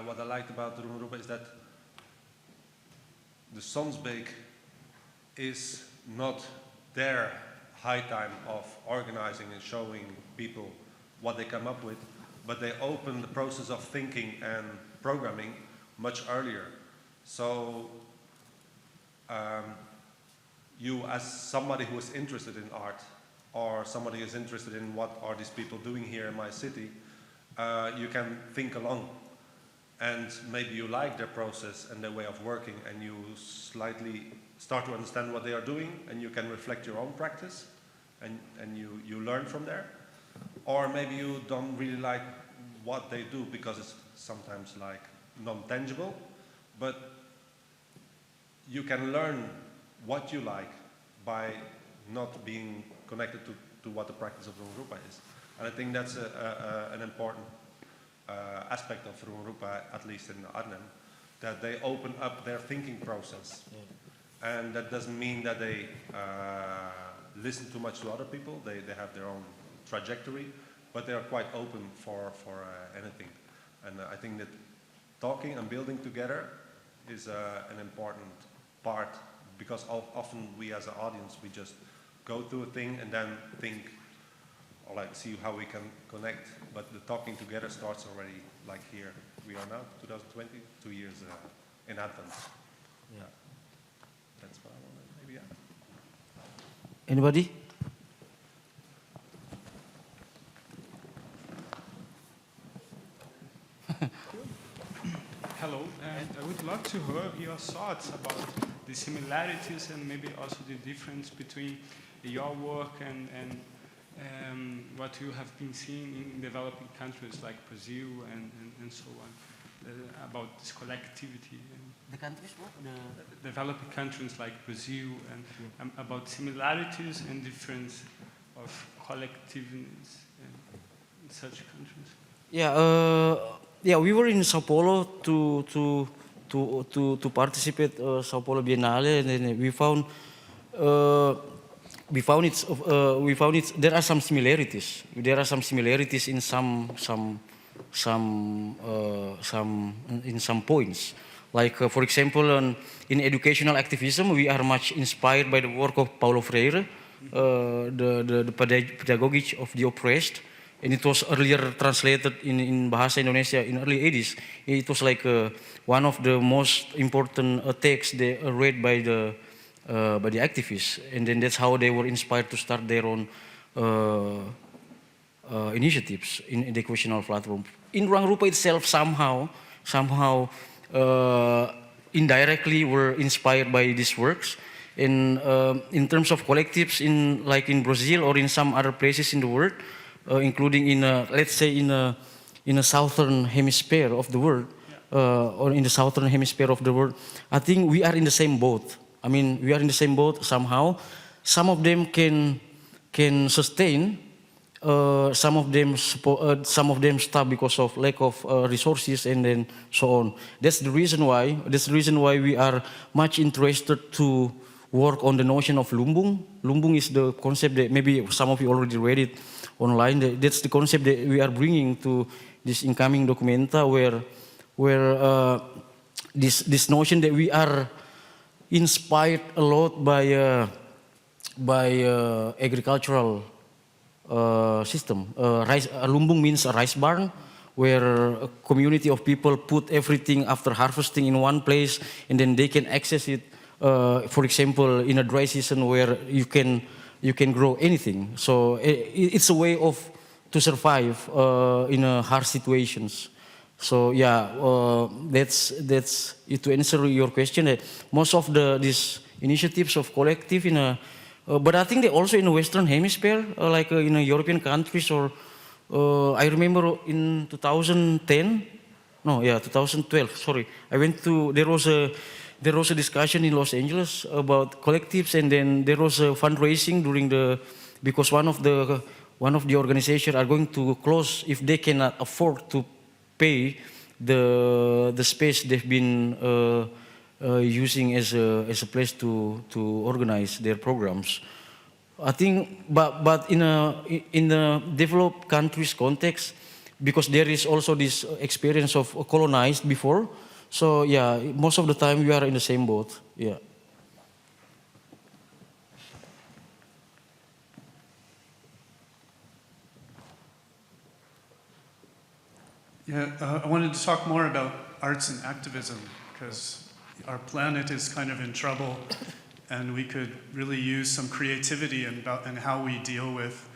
what I liked about the Ruangrupa is that the Sonsbeek is not their high time of organizing and showing people what they come up with, but they open the process of thinking and programming much earlier. So you, as somebody who is interested in art, or somebody who is interested in what are these people doing here in my city, you can think along. And maybe you like their process and their way of working, and you slightly start to understand what they are doing, and you can reflect your own practice, and you learn from there. Or maybe you don't really like what they do because it's sometimes like non-tangible, but you can learn what you like by not being connected to what the practice of Ruangrupa is. And I think that's an important aspect of Ruangrupa, at least in Arnhem, that they open up their thinking process. Yeah. And that doesn't mean that they listen too much to other people. They have their own trajectory, but they are quite open for anything. And I think that talking and building together is an important part, because often we as an audience, we just go through a thing and then think, or like see how we can connect, but the talking together starts already, like here we are now, 2020, 2 years in Athens. Yeah, that's what I want to maybe add. Anybody? Hello, and I would love to hear your thoughts about the similarities and maybe also the difference between your work and what you have been seeing in developing countries like Brazil and so on, about this collectivity. The countries, what? The developing countries like Brazil, and about similarities and difference of collectiveness in such countries. Yeah, we were in Sao Paulo to participate Sao Paulo Biennale, and then we found there are some similarities. There are some similarities in some points. Like for example, in educational activism, we are much inspired by the work of Paulo Freire, the pedagogy of the oppressed. And it was earlier translated in Bahasa Indonesia in early 80s. It was like one of the most important texts they read by the activists. And then that's how they were inspired to start their own initiatives in the educational platform. In Ruangrupa itself, somehow indirectly were inspired by these works. And in terms of collectives, like in Brazil or in some other places in the world, including in let's say in a southern hemisphere of the world, or in the southern hemisphere of the world, I think we are in the same boat. I mean, we are in the same boat somehow. Some of them can sustain. Some of them stop because of lack of resources, and then so on. That's the reason why we are much interested to work on the notion of lumbung. Lumbung is the concept that maybe some of you already read it online. That's the concept that we are bringing to this incoming documenta, where this notion that we are inspired a lot by agricultural system. Lumbung means a rice barn, where a community of people put everything after harvesting in one place, and then they can access it. For example, in a dry season where you can grow anything. So it's a way to survive in harsh situations. So yeah, that's it. To answer your question, that most of these initiatives of collective but I think they also in the Western Hemisphere, like in European countries, or I remember in 2012. Sorry, I went to there was a discussion in Los Angeles about collectives, and then there was a fundraising because one of the organizations are going to close if they cannot afford to pay the space they've been using as a place to organize their programs. I think, but in the developed countries context, because there is also this experience of colonized before, So yeah, most of the time we are in the same boat. Yeah. Yeah, I wanted to talk more about arts and activism because our planet is kind of in trouble and we could really use some creativity in how we deal with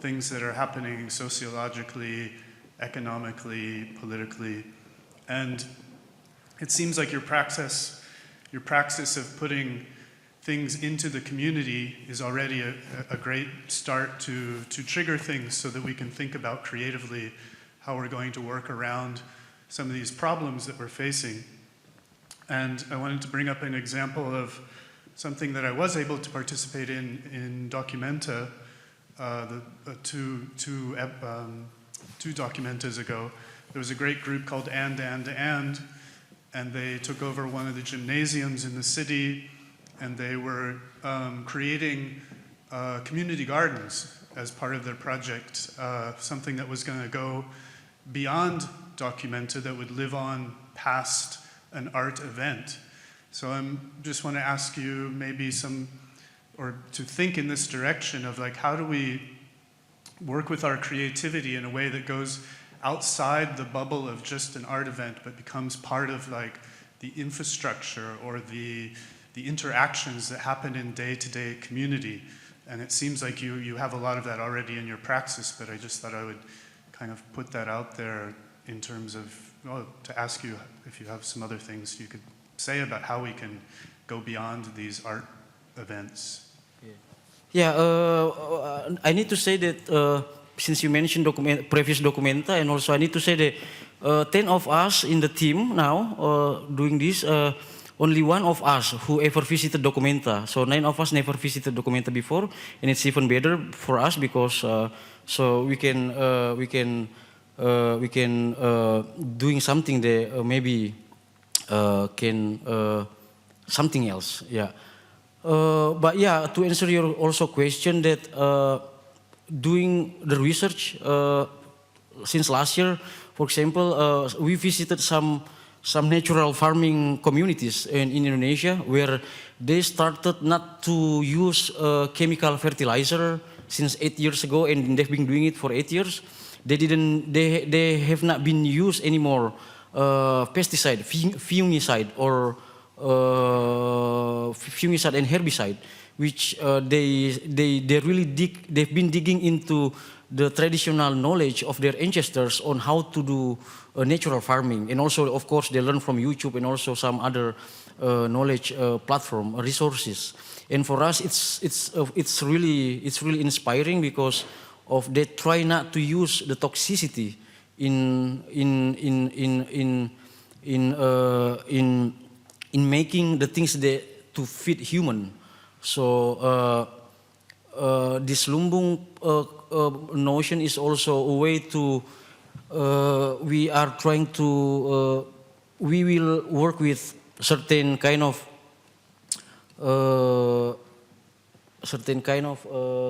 things that are happening sociologically, economically, politically. And it seems like your praxis of putting things into the community is already a great start to trigger things so that we can think about creatively how we're going to work around some of these problems that we're facing. And I wanted to bring up an example of something that I was able to participate in Documenta, two documentas ago. There was a great group called And, and they took over one of the gymnasiums in the city, and they were creating community gardens as part of their project, something that was going to go beyond Documenta, that would live on past an art event. So I just want to ask you maybe or to think in this direction of like, how do we work with our creativity in a way that goes outside the bubble of just an art event, but becomes part of like the infrastructure or the interactions that happen in day-to-day community. And it seems like you have a lot of that already in your praxis, but I just thought I would kind of put that out there in terms of, to ask you if you have some other things you could say about how we can go beyond these art events. Yeah, I need to say that since you mentioned previous documenta, and also I need to say that 10 of us in the team now doing this, only one of us who ever visited documenta. So 9 of us never visited documenta before, and it's even better for us because so we can doing something that maybe can something else. Yeah. But yeah, to answer your also question that doing the research since last year, for example, we visited some natural farming communities in Indonesia where they started not to use chemical fertilizer since 8 years ago, and they've been doing it for 8 years. They have not been used anymore pesticide, fungicide, or fungicide and herbicide, which they've been digging into the traditional knowledge of their ancestors on how to do natural farming, and also of course they learn from YouTube and also some other knowledge platform resources. And for us, it's really inspiring because of they try not to use the toxicity in making the things to feed human. So this lumbung notion is also a way to we are trying to we will work with certain kind of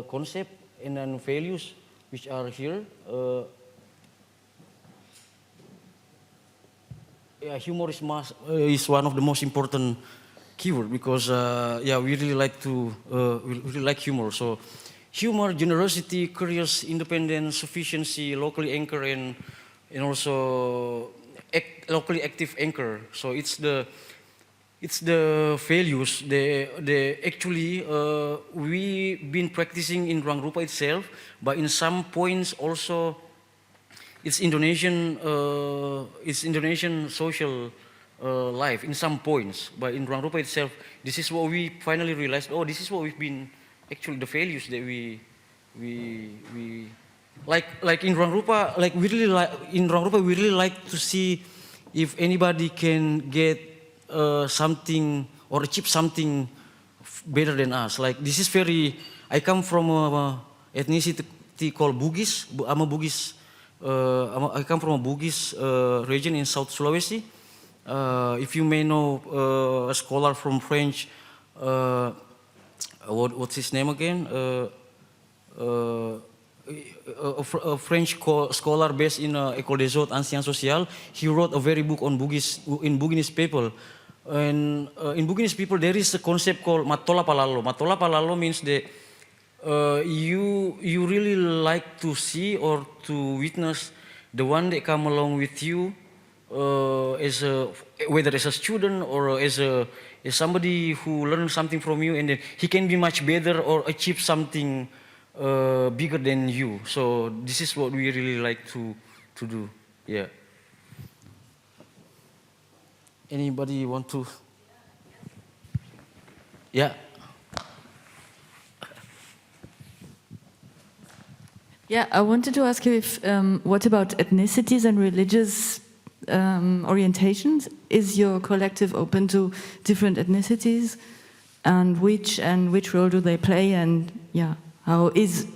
concept and then values which are here. Yeah, humor is one of the most important keyword because yeah, we really like humor. So humor, generosity, courage, independence, sufficiency, locally anchor, and also locally active anchor. So it's the values. They actually we've been practicing in Ruangrupa itself, but in some points also it's Indonesian social life in some points. But in Ruangrupa itself, this is what we finally realized. Oh, this is what we've been actually the values that we like in Ruangrupa. Like we really like in Ruangrupa, we really like to see if anybody can get something or achieve something better than us. Like this is very. I come from a ethnicity called Bugis. I'm a Bugis. I come from a Bugis region in South Sulawesi. If you may know a scholar from French, what's his name again? a French scholar based in École des Hautes Anciens Sociales. He wrote a very book on Bugis people. And in Bugis people, there is a concept called matola palalo. Matola palalo means that you really like to see or to witness the one that come along with you, whether as a student or as somebody who learns something from you, and then he can be much better or achieve something bigger than you. So this is what we really like to do. Yeah. Anybody want to? Yeah. Yeah, I wanted to ask you if what about ethnicities and religious orientations? Is your collective open to different ethnicities, and which role do they play? And yeah, how is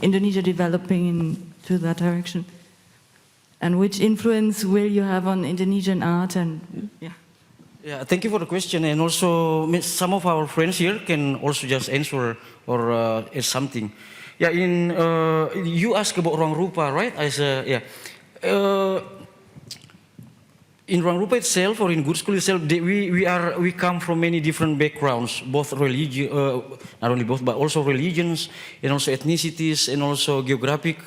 Indonesia developing into that direction? And which influence will you have on Indonesian art? And yeah. Yeah, thank you for the question. And also, some of our friends here can also just answer or add something. Yeah, you asked about Ruangrupa, right? In Ruangrupa itself, or in Good School itself, we come from many different backgrounds, both religion, not only both, but also religions, and also ethnicities, and also geographic,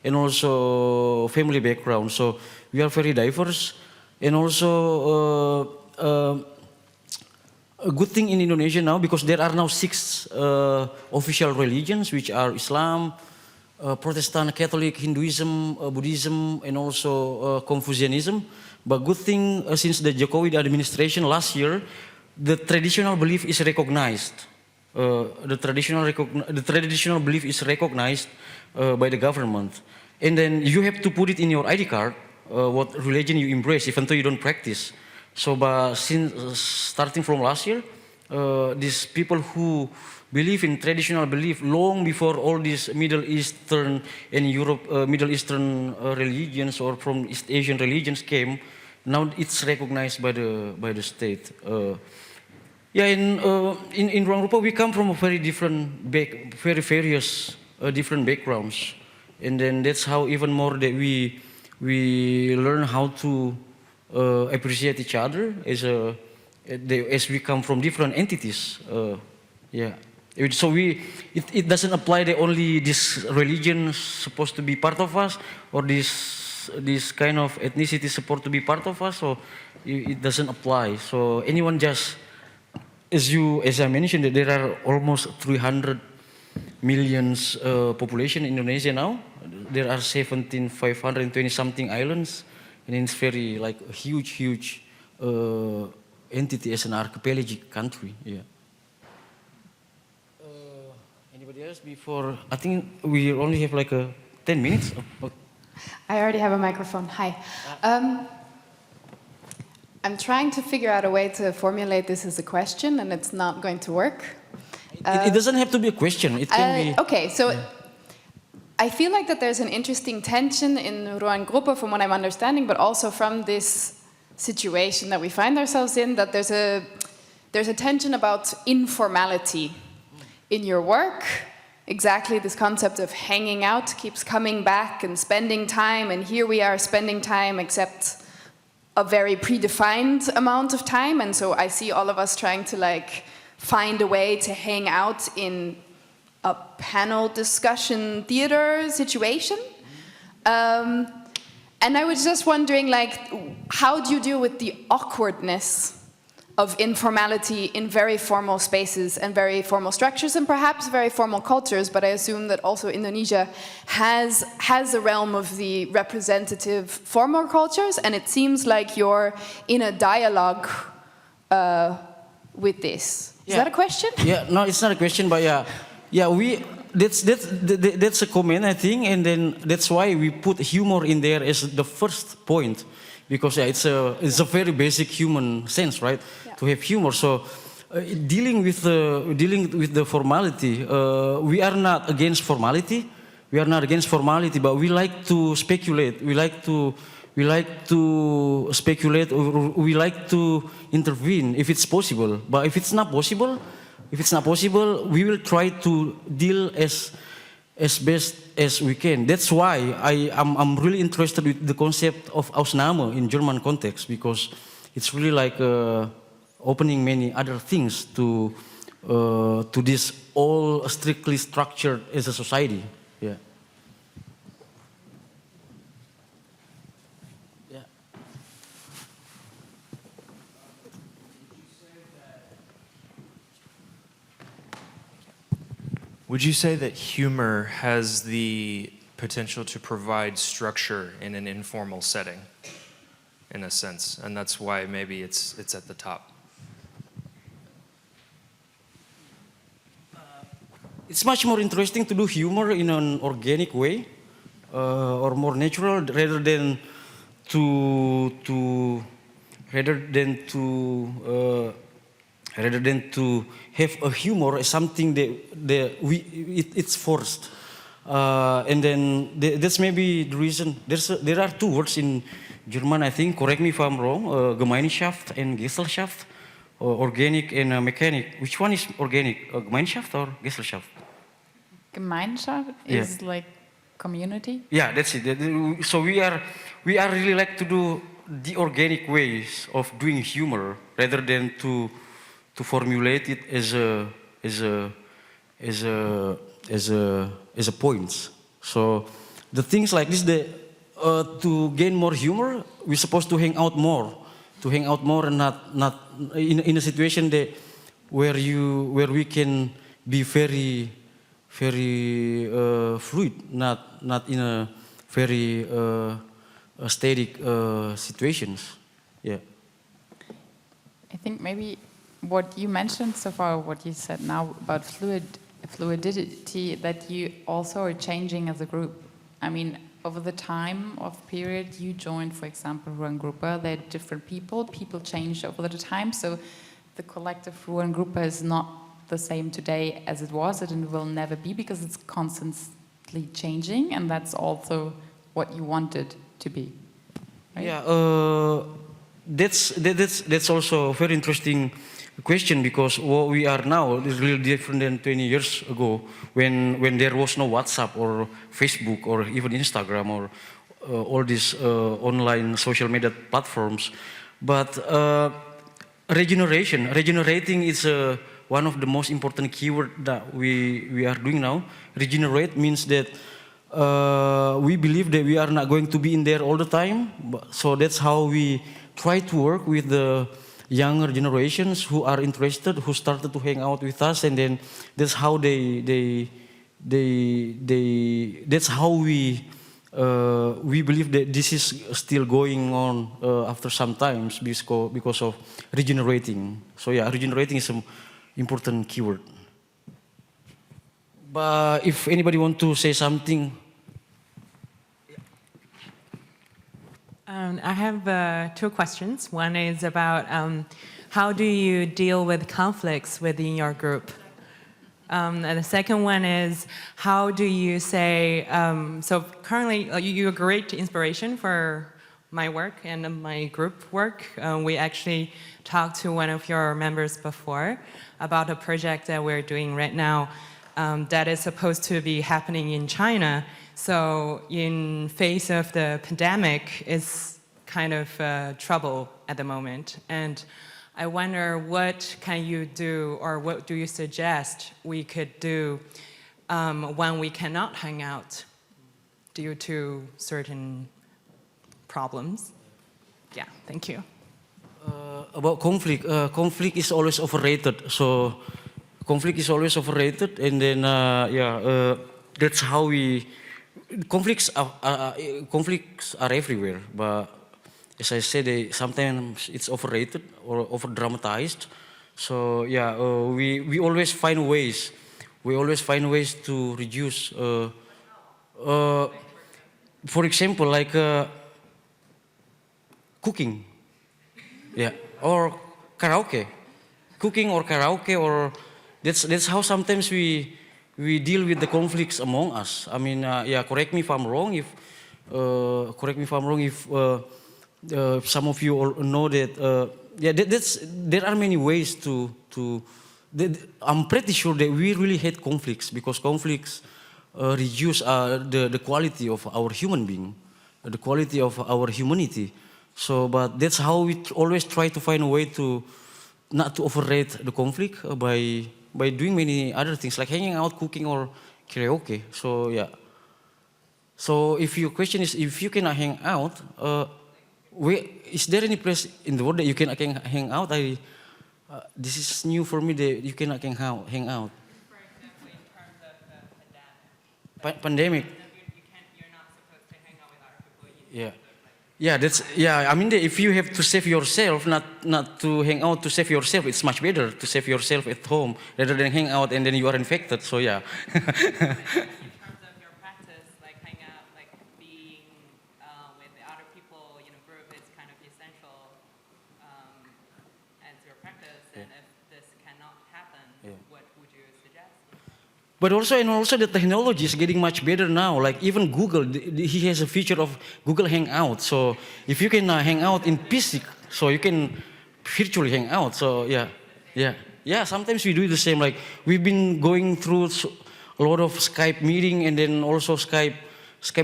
and also family background. So we are very diverse, and also a good thing in Indonesia now, because there are now 6 official religions, which are Islam, Protestant, Catholic, Hinduism, Buddhism, and also Confucianism. But good thing, since the Jokowi administration last year, the traditional belief is recognized. The traditional belief is recognized by the government. And then you have to put it in your ID card, what religion you embrace, even though you don't practice. So, starting from last year, these people who believe in traditional belief long before all these Middle Eastern and Middle Eastern religions or from East Asian religions came, now it's recognized by the state. In Ruangrupa we come from a very different, very various different backgrounds, and then that's how even more that we learn how to appreciate each other as we come from different entities. So it doesn't apply that only this religion is supposed to be part of us, or this kind of ethnicity is supposed to be part of us. So it doesn't apply. So anyone just, as I mentioned, that there are almost 300 million population in Indonesia now. There are 520 something islands. And it's very like a huge entity as an archipelagic country. Yeah. Anybody else before? I think we only have like 10 minutes. Oh. I already have a microphone. Hi. I'm trying to figure out a way to formulate this as a question, and it's not going to work. It doesn't have to be a question. It can be. Okay, so. Yeah. I feel like that there's an interesting tension in Ruangrupa from what I'm understanding, but also from this situation that we find ourselves in, that there's a tension about informality in your work. Exactly this concept of hanging out keeps coming back and spending time, and here we are spending time except a very predefined amount of time, and so I see all of us trying to like find a way to hang out in a panel discussion theater situation. And I was just wondering, like, how do you deal with the awkwardness of informality in very formal spaces and very formal structures and perhaps very formal cultures? But I assume that also Indonesia has a realm of the representative formal cultures, and it seems like you're in a dialogue with this. Is that a question? Yeah, no, it's not a question, but yeah. Yeah, that's a comment, I think, and then that's why we put humor in there as the first point, because it's a very basic human sense, right? Yeah. To have humor. So dealing with the formality, we are not against formality. We are not against formality, but we like to speculate. We like to speculate, or we like to intervene if it's possible. But if it's not possible, we will try to deal as as best as we can. That's why I'm really interested with the concept of Ausnahme in German context, because it's really like opening many other things to this all strictly structured as a society. Yeah. Yeah. Would you say that humor has the potential to provide structure in an informal setting, in a sense, and that's why maybe it's at the top? It's much more interesting to do humor in an organic way, or more natural, rather than to have a humor as something that it's forced. And then that's maybe the reason. There are two words in German, I think, correct me if I'm wrong, Gemeinschaft and Gesellschaft, organic and mechanic. Which one is organic, Gemeinschaft or Gesellschaft? Gemeinschaft is like community? Yeah, that's it. So we are really like to do the organic ways of doing humor rather than to formulate it as a points. So the things like this, to gain more humor, we're supposed to hang out more, and not in a situation where we can be very fluid, not in a very static situations. Yeah. I think maybe what you mentioned so far, what you said now about fluidity, that you also are changing as a group. I mean, over the time of period you joined, for example, Ruangrupa, they're different people change over the time, so the collective Ruangrupa is not the same today as it was, and will never be, because it's constantly changing, and that's also what you wanted to be, right? Yeah, that's also a very interesting question, because what we are now is really different than 20 years ago, when there was no WhatsApp or Facebook or even Instagram or all these online social media platforms. But regenerating is one of the most important keywords that we are doing now. Regenerate means that we believe that we are not going to be in there all the time. So that's how we try to work with the younger generations who are interested, who started to hang out with us, and then that's how that's how we believe that this is still going on after some times because of regenerating. So yeah, regenerating is an important keyword. But if anybody want to say something. I have two questions. One is about how do you deal with conflicts within your group? And the second one is, how do you say, so currently you're a great inspiration for my work and my group work. We actually talked to one of your members before about a project that we're doing right now that is supposed to be happening in China. So in face of the pandemic, it's kind of trouble at the moment. And I wonder, what can you do, or what do you suggest we could do when we cannot hang out due to certain problems? Yeah, thank you. About conflict, conflict is always overrated. So conflict is always overrated, and then that's how we. Conflicts are everywhere, but as I said, sometimes it's overrated or over dramatized. So yeah, we always find ways. We always find ways to reduce. For example, like cooking, yeah, or karaoke, cooking or karaoke, or that's how sometimes we deal with the conflicts among us. I mean, yeah, correct me if I'm wrong. If some of you all know that, yeah, there are many ways to I'm pretty sure that we really hate conflicts, because conflicts reduce the quality of our human being, the quality of our humanity. So, but that's how we always try to find a way to not to overrate the conflict by doing many other things like hanging out, cooking, or karaoke. So yeah. So if your question is if you cannot hang out, is there any place in the world that you can hang out? This is new for me that you cannot hang out. For example, in terms of the Pandemic. You're not supposed to hang out with other people. Yeah. Yeah, I mean, if you have to save yourself, not to hang out to save yourself, it's much better to save yourself at home rather than hang out and then you are infected. So yeah. In terms of your practice, like hang out, like being with the other people in a group is kind of essential as your practice. And if this cannot happen, what would you suggest? But also the technology is getting much better now. Like even Google, he has a feature of Google Hangout. So if you can hang out in physical, so you can virtually hang out. So yeah. Sometimes we do the same. Like we've been going through a lot of Skype meeting and then also Skype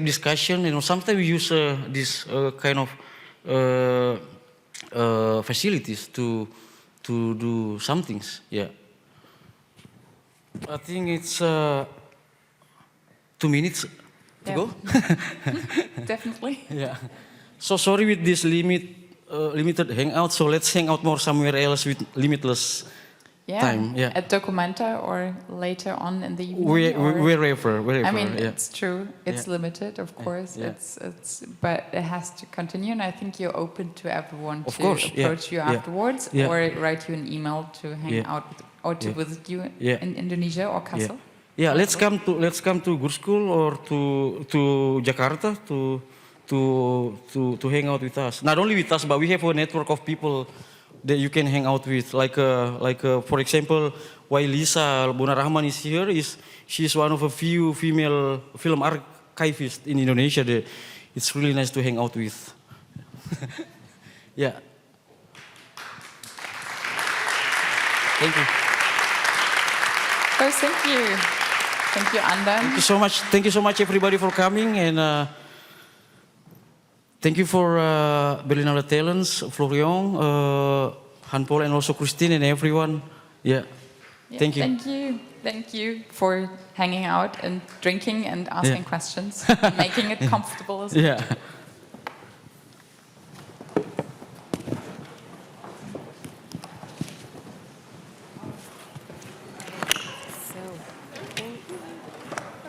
discussion. Sometimes we use this kind of facilities to do some things. Yeah. I think it's 2 minutes to go. Definitely. Yeah. So sorry with this limited hangout. So let's hang out more somewhere else with limitless time. Yeah. At Documenta or later on in the evening. Wherever. I mean, yeah. it's true. It's limited, of course. Yeah. It's but it has to continue, and I think you're open to everyone Of to course, approach you afterwards or write you an email to hang out with, or to visit you in Indonesia or Kassel. Yeah, let's come to good school or to Jakarta to hang out with us. Not only with us, but we have a network of people that you can hang out with. Like for example, why Lisa Bonarahman is here is she's one of a few female film archivists in Indonesia that it's really nice to hang out with. Yeah. Thank you. Oh, thank you. Thank you, Andan. Thank you so much. Thank you so much, everybody, for coming. And thank you for Berlinale Talents, Florian, Han Paul, and also Christine and everyone. Yeah. Thank you. Thank you for hanging out and drinking and asking questions, and making it comfortable as well. Yeah.